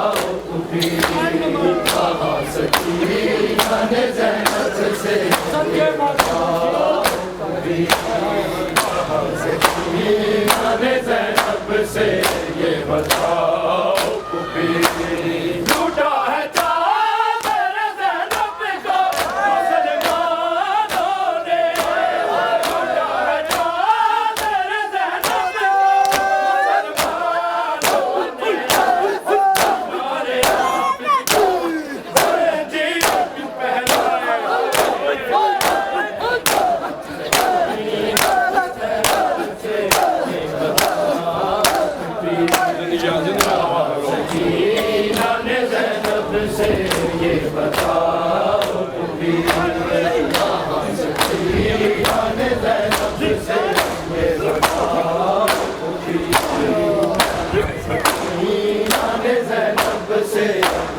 [SPEAKER 1] भी, कहा सकीना ने ज़ैनब से ये बताओ भी, कहा सकीना ने ज़ैनब से ये बताओ भी, झूठा है चादर ज़ैनब को मुसलमानों ने, झूठा है चादर ज़ैनब को मुसलमानों ने, हमारे आबिद को जीव क्यों पहनाए, सकीना ने ज़ैनब से ये बताओ भी, सकीना ने ज़ैनब से ये बताओ भी, सकीना ने ज़ैनब से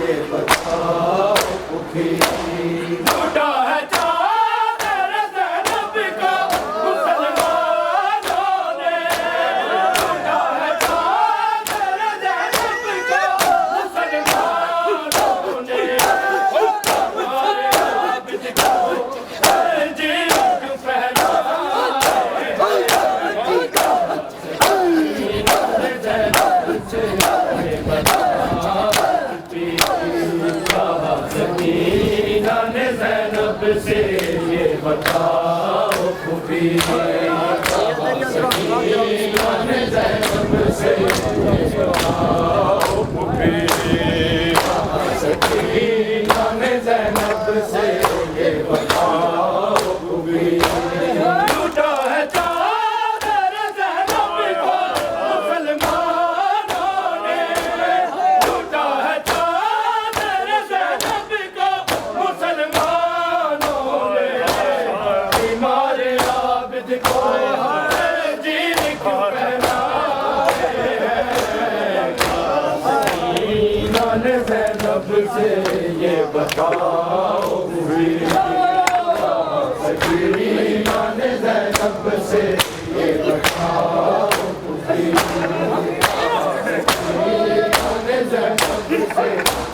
[SPEAKER 1] ये बताओ भी, झूठा है चादर ज़ैनब को मुसलमानों ने, झूठा है चादर ज़ैनब को मुसलमानों ने, हमारे आबिद को जीव क्यों पहनाए, सकीना ने ज़ैनब से ये बताओ भी, कहा सकीना ने ज़ैनब से ये बताओ भी, कहा सकीना ने ज़ैनब से ये बताओ भी, कहा सकीना ने ज़ैनब से ये बताओ भी, झूठा है चादर ज़ैनब को मुसलमानों ने, झूठा है चादर ज़ैनब को मुसलमानों ने, हमारे आबिद को जीव से ये बताओ सकीना ने ज़ैनब से ये बताओ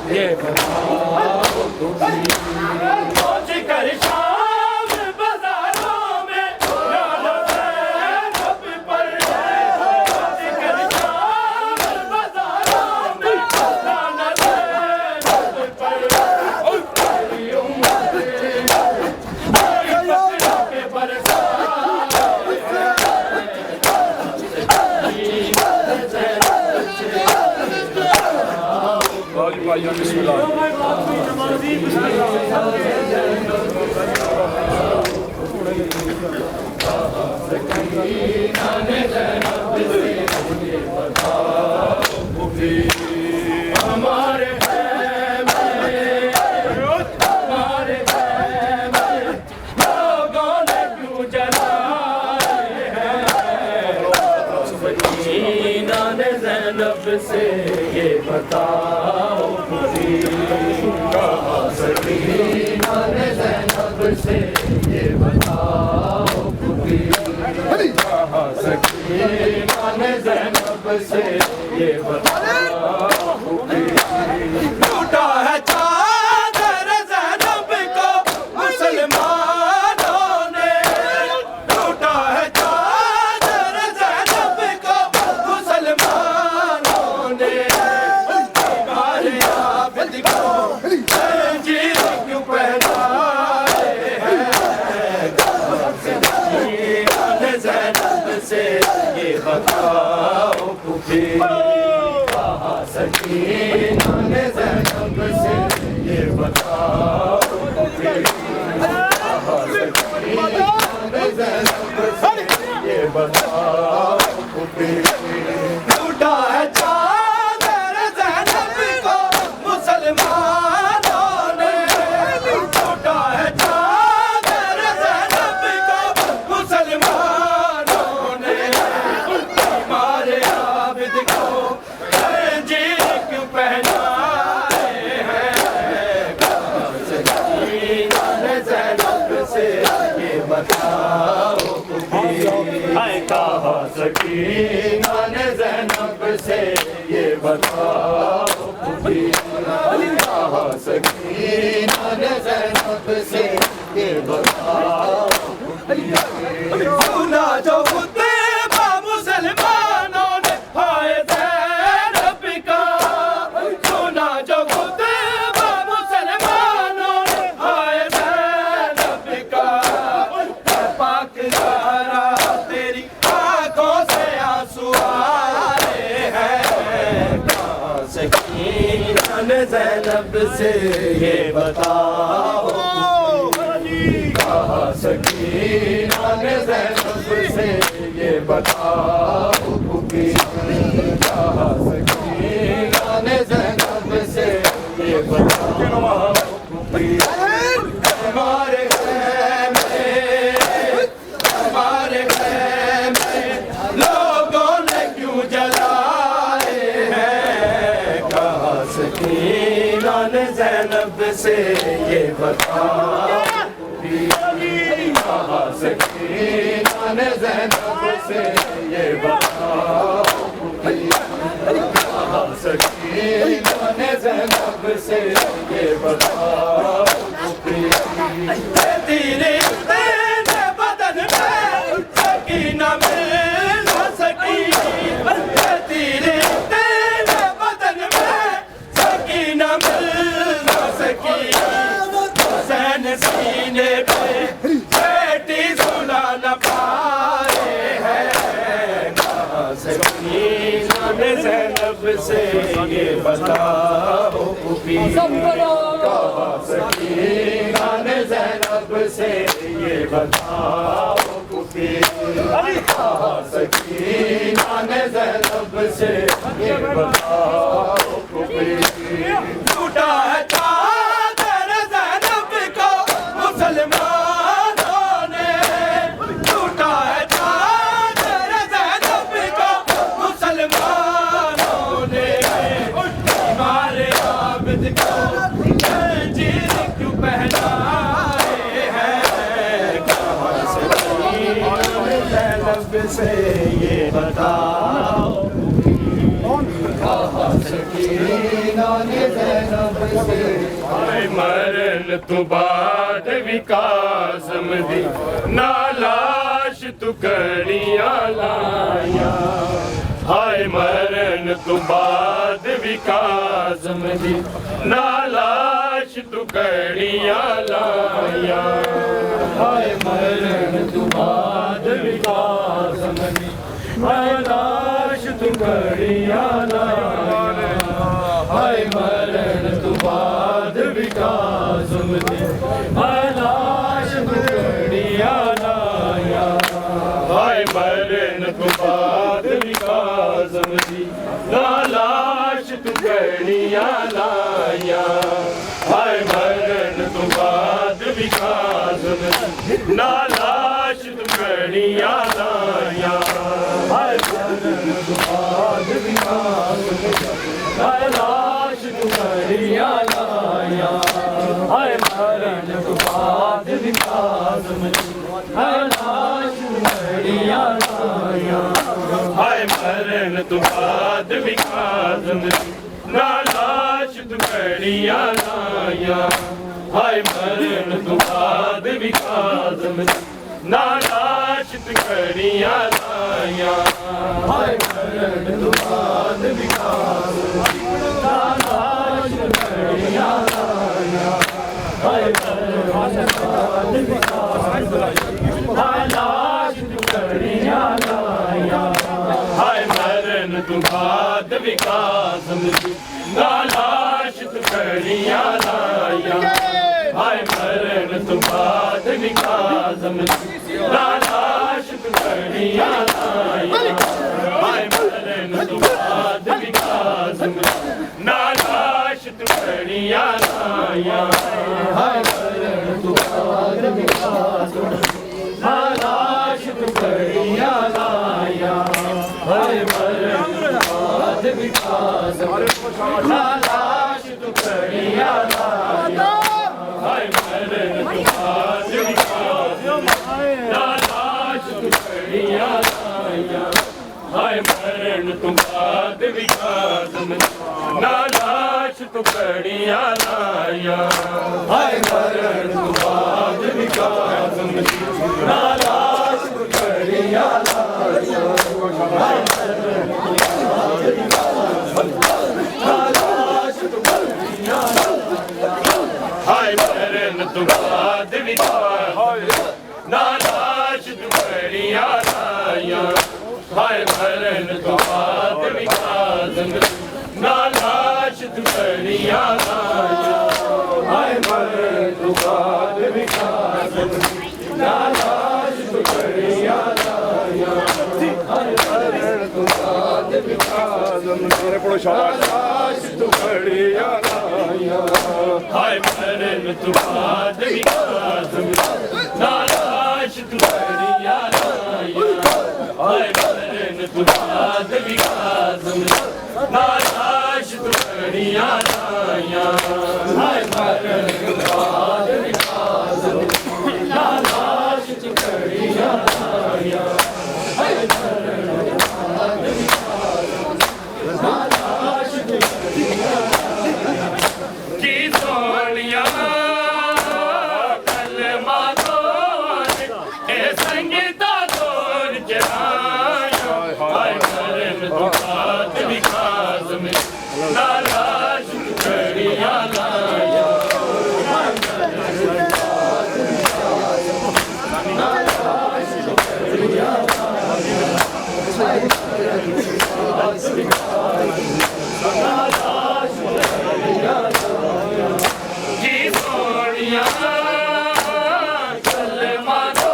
[SPEAKER 1] ये बताओ पहुंच कर शाम बाजारों में नाना ज़ैनब पर पहुंच कर शाम बाजारों में नाना ज़ैनब पर तेरी उम्मत के हमारे लोगों ने क्यों जलाए हैं सकीना ने ज़ैनब से ये बताओ सकीना ने ज़ैनब से ये बताओ सकीना ने ज़ैनब से ये बताओ टूटा है चादर ज़ैनब को मुसलमानों ने टूटा है चादर ज़ैनब को मुसलमानों ने हमारे आबिद को जंजीर क्यों पहनाए हैं सकीना ने ज़ैनब से ये बताओ सकीना ने ज़ैनब से ये बताओ सकीना ने ज़ैनब से ये बताओ टूटा है चादर ज़ैनब को मुसलमानों ने टूटा है चादर ज़ैनब को मुसलमानों ने हमारे आबिद को जंजीर क्यों पहनाए हैं सकीना ने ज़ैनब से ये बताओ कहा सकीना ने ज़ैनब से ये बताओ कहा सकीना ने ज़ैनब से ये बताओ सुना जो खुतबा मुसलमानों ने हाय ज़ैनब का सुना जो खुतबा मुसलमानों ने हाय ज़ैनब का पाक ज़हरा तेरी आंखों से आंसू आ रहे हैं सकीना ने ज़ैनब से ये बताओ सकीना ने ज़ैनब से ये बताओ सकीना ने ज़ैनब से ये बताओ हमारे लोगों ने क्यों जलाए हैं कहा सकीना ने ज़ैनब से ये बताओ कहा सकीना ने ज़ैनब से ये बताओ कहा सकीना ने ज़ैनब से ये बताओ तेरे बदन में सकीना मिल न सकी तेरे बदन में सकीना मिल न सकी हुसैन सीने पे बेटी सुना न पाए हैं सकीना ने ज़ैनब से ये बताओ कहा सकीना ने ज़ैनब से ये बताओ कहा सकीना ने ज़ैनब से ये बताओ टूटा है चादर ज़ैनब को मुसलमानों ने टूटा है चादर ज़ैनब को मुसलमानों ने हमारे आबिद को खुदा मरण तू बाद विकास दी नालाश तू कड़िया लाया हाय मरण तू बाद विकास दी नालाश तू कड़िया लाया हाय मरण तू बाद विकास दी नालाश तू कड़िया लाया हाय मरण तू बाद विकास दी नालाश तू कड़िया लाया हाय मरण तू बाद विकास दी नालाश तू कड़िया लाया हाय मरण तू बाद विकास दी नालाश तू कड़िया लाया हाय मरण तू बाद विकास नालाश तू कड़िया लाया हाय मरण तू बाद विकास नालाश तू कड़िया लाया हाय मरण तू बाद विकास नालाश तू कड़िया लाया हाय मरण तू बाद विकास नालाश तू कड़िया लाया हाय मरण तू बाद विकास नालाश तू कड़िया लाया हाय मरण बाद विकास नालाश तू कड़िया लाया हाय मरण तू बाद विकास नालाश तू कड़िया लाया हाय मरण तू बाद विकास नालाश तू कड़िया लाया हाय मरण तू बाद विकास नालाश तू कड़िया लाया हाय मरण तू बाद विकास नालाश तू कड़िया लाया हाय मरण बाद विकास नालाश तू कड़िया लाया हाय मरण तू बाद विकास नालाश तू कड़िया लाया हाय मरण तू बाद विकास नालाश तू कड़िया लाया हाय मरण तू बाद विकास नालाश तू कड़िया लाया हाय मरण तू बाद विकास नालाश तू कड़िया हाय मरण तू बाद विकास नालाश तू कड़िया लाया हाय मरण तू बाद विकास नालाश तू कड़िया लाया हाय मरण तू बाद विकास नालाश तू कड़िया लाया हाय मरण तू बाद विकास
[SPEAKER 3] मेरे पड़ो शाबाश
[SPEAKER 1] नालाश तू कड़िया लाया हाय मरण तू बाद विकास नालाश तू कड़िया लाया हाय मरण तू बाद विकास नालाश तू कड़िया लाया हाय मरण तू बाद विकास नालाश तू कड़िया लाया हाय मरण तू बाद विकास नालाश तू कड़िया की सोनिया कलमा तो ए संगीता तोर जनाया हाय मरण तू बाद विकास नालाश तू कड़िया लाया हाय मरण तू बाद विकास नालाश तू कड़िया लाया हाय मरण तू बाद विकास नालाश तू कड़िया लाया की सोनिया कलमा तो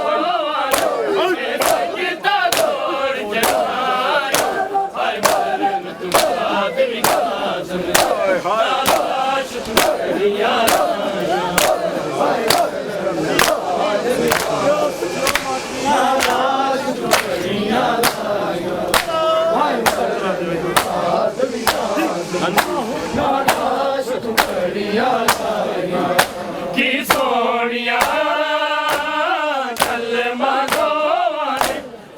[SPEAKER 1] ए संगीता तोर जनाया हाय मरण तू बाद विकास नालाश तू कड़िया लाया हाय मरण तू बाद विकास नालाश तू कड़िया लाया हाय मरण तू बाद विकास नालाश तू कड़िया लाया की सोनिया कलमा तो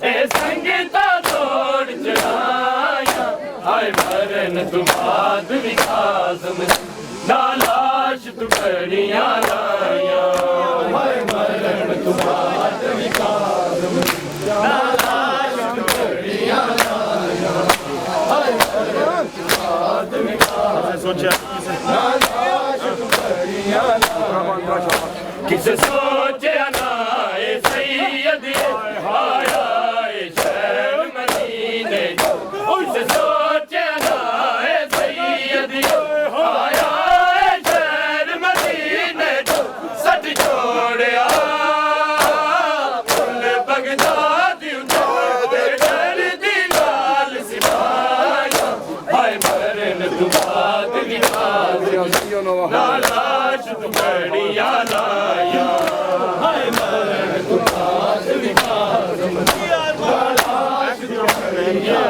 [SPEAKER 1] ए संगीता तोड़ हाय मरण तू बाद विकास ना लाश तू कड़ियां लाया हाय मरण तू बाद विकास ना लाश तू कड़ियां लाया हाय मरण तू बाद विकास ना लाश तू कड़ियां लाया किसे सोचे ना ए सैयद आया ए शहर मदीने किसे सोचे ना ए सैयद आया ए शहर मदीने सच छोड़या फुल बगदाद डर दी लाल सिपाया हाय मरण तू बाद विकास ना लाश तू कड़ियां लाया हाय मरण तू बाद विकास ना लाश तू कड़ियां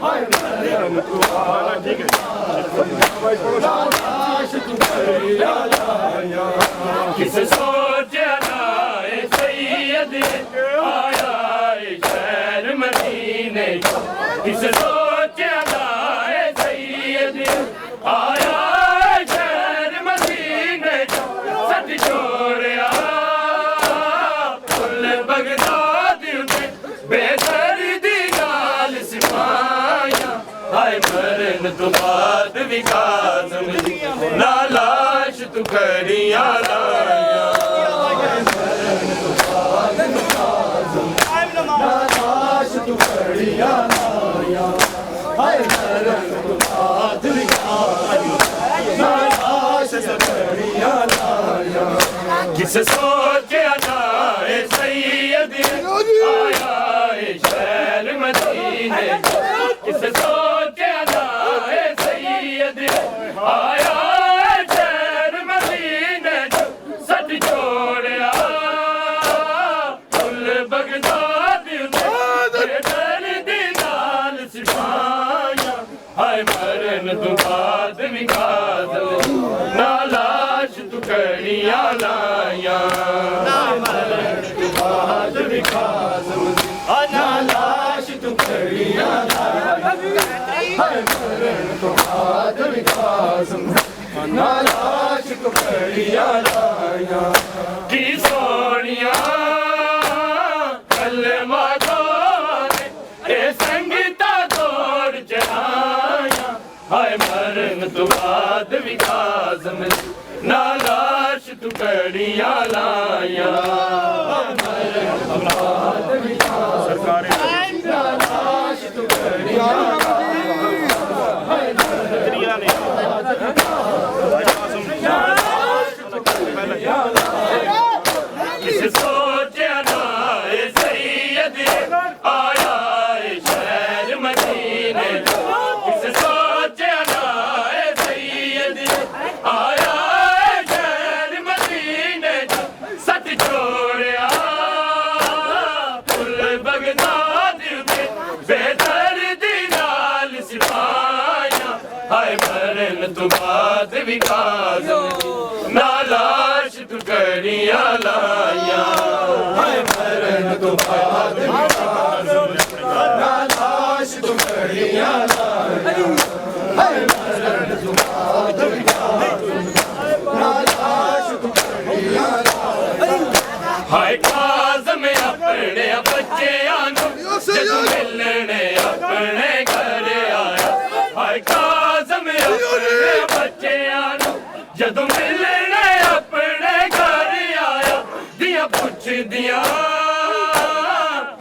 [SPEAKER 1] हाय मरण तू बाद ना लाश तू कड़ियां लाया किसे सोचे ना ए सैयद आया ए शहर मदीने किसे सोचे ना ए सैयद आया ए शहर मदीने सच छोड़या फुल बगदाद बेदर्दी नाल सिपाया हाय मरण तू बाद विकास ना लाश तू कड़ियां लाया हाय मरण तू बाद विकास ना लाश तू कड़ियां लाया हाय मरण तू बाद विकास ना लाश तू कड़ियां लाया किसे सोचे ना ए सैयद आया ए शहर मदीने किसे सोचे ना ए सैयद आया ए शहर मदीने सच छोड़या फुल बगदाद डर दी नाल सिपाया हाय मरण तू बाद विकास ना लाश तू कड़ियां लाया हाय मरण तू बाद विकास ना लाश तू कड़ियां लाया हाय मरण तू बाद विकास ना लाश तू कड़ियां लाया की सोनिया कलमा गोने ए संगीता तोड़ चढ़ाया हाय मरण तू बाद विकास ना लाश तू कड़ियां लाया मरण तू बाद विकास ना लाश तू कड़ियां लाया हाय मरण तू बाद विकास ना लाश तू कड़ियां लाया किसे सोचे ना ए सैयद आया ए शहर मदीने किसे सोचे ना ए सैयद आया ए शहर मदीने सच छोड़या फुल बगदाद बेदर्दी नाल सिपाया हाय मरण तू बाद विकास ना लाश तू कड़ियां लाया हाय मरण तू बाद विकास ना लाश तू कड़ियां लाया हाय मरण तू बाद विकास ना लाश तू कड़ियां लाया हाय काज़म अपने बच्चेआं नूं जदों मिलने अपने घर आया हाय काज़म अपने बच्चेआं नूं जदों मिलने अपने घर आया दियां पुछदियां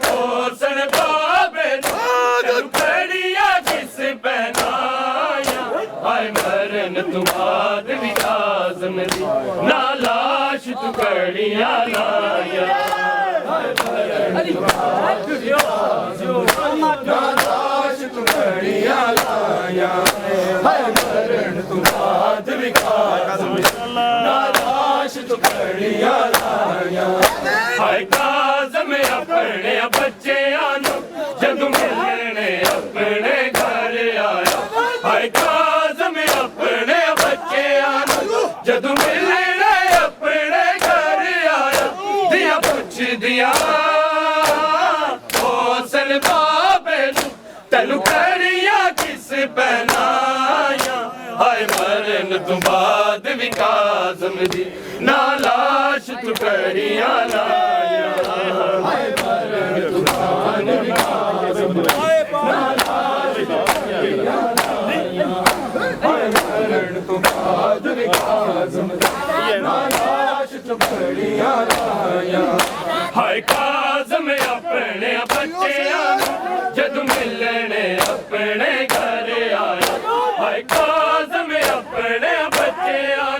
[SPEAKER 1] होसन बाबे नूं कड़ियां किस पहनाया हाय मरण तू बाद विकास ना लाश तू कड़ियां लाया हाय मरण तू बाद विकास ना लाश तू कड़ियां लाया हाय मरण तू बाद विकास ना लाश तू कड़ियां लाया हाय काज़म अपने बच्चेआं नूं जदों मिलने अपने घर आया हाय काज़म अपने बच्चेआं नूं जदों मिलने अपने घर आया दियां पुछदियां होसन बाबे नूं तैनूं कड़ियां पहनाया हाय मरन तो बाद भी काज़म दी ना लाश टुकड़ियां लाया हाय मरन तो बाद भी काज़म दी ना लाश टुकड़ियां लाया हाय मरन तो बाद भी काज़म दी ना लाश टुकड़ियां लाया हाय काज़म अपने बच्चियां जद मिलने अपने घर आया हाय काज़म अपने बच्चियां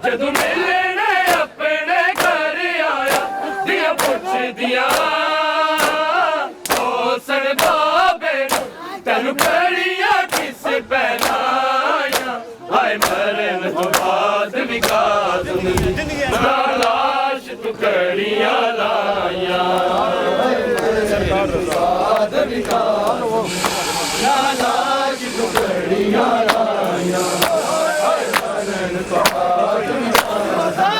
[SPEAKER 1] जद मिलने अपने घर आया दिया पुछ दिया ओ सर बाबे तेन कड़ियां किस पहनाया हाय मरन तो बाद भी काज़म ना लाश टुकड़ियां लाया बाद भी काज़म ना लाश टुकड़ियां लाया हाय मरन तो बाद भी काज़म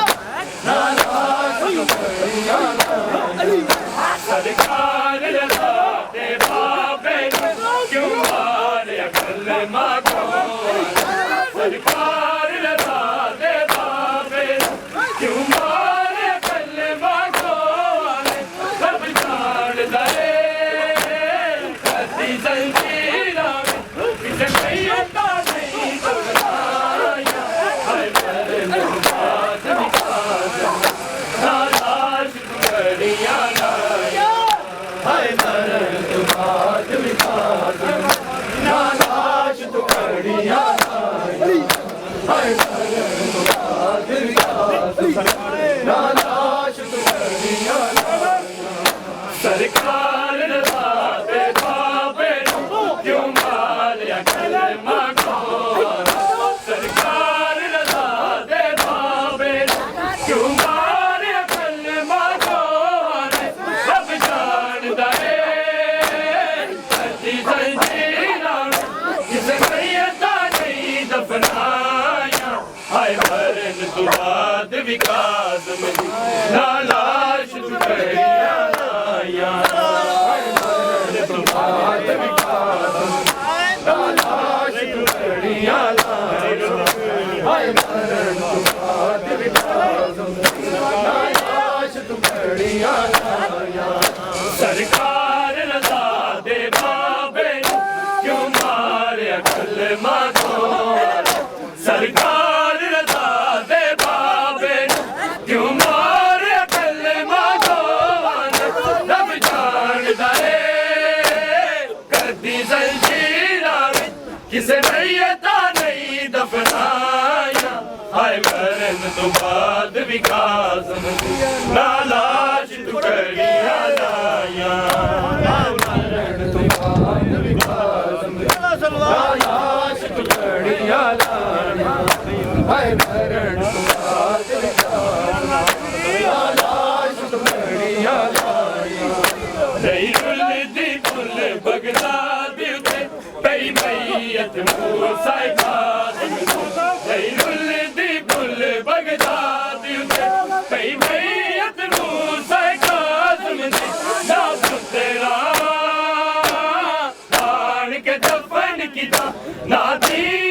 [SPEAKER 1] ना लाश टुकड़ियां लाया सरकार लगाते बाबे क्यों मारे कलमा को सरकार लगाते बाबे क्यों मारे कलमा को सब जान दे कदी जंजीरा किसे मैयता नहीं बनाया हाय मरन तो बाद भी काज़म ना लाश टुकड़ियां लाया हाय मरन तो बाद भी काज़म ना लाश टुकड़ियां लाया हाय मरन तो बाद भी काज़म ना लाश टुकड़ियां लाया सरकार लगाते बाबे क्यों मारिया कलमा को सरकार लगाते बाबे क्यों मारिया कलमा को सब जान दे कदी जंजीरा किसे मैयता नहीं दफनाया हाय मरन तो बाद भी काज़म दी ना लाश टुकड़ियां लाया हाय मरन तो बाद भी काज़म ना लाश टुकड़ियां लाया हाय मरन तो बाद भी काज़म ना लाश टुकड़ियां लाया सरकार लगा दे बाबे क्यों मारे कलमा को सरकार लगा दे बाबे क्यों मारे कलमा को रब जान दे कदी जंजीरा किसे मैयता नहीं दफनाया हाय मरन तो बाद भी काज़म ना लाश टुकड़ियां लाया हाय मरन तो बाद भी काज़म ना लाश टुकड़ियां लाया हाय मरन तो बाद भी काज़म ना लाश टुकड़ियां लाया नहीं रुलदी फुल बगदाद उते पई मैयत मूसा काज़म नहीं रुलदी फुल बगदाद उते पई मैयत मूसा काज़म ना पुतरा आन के दफन किता ना दी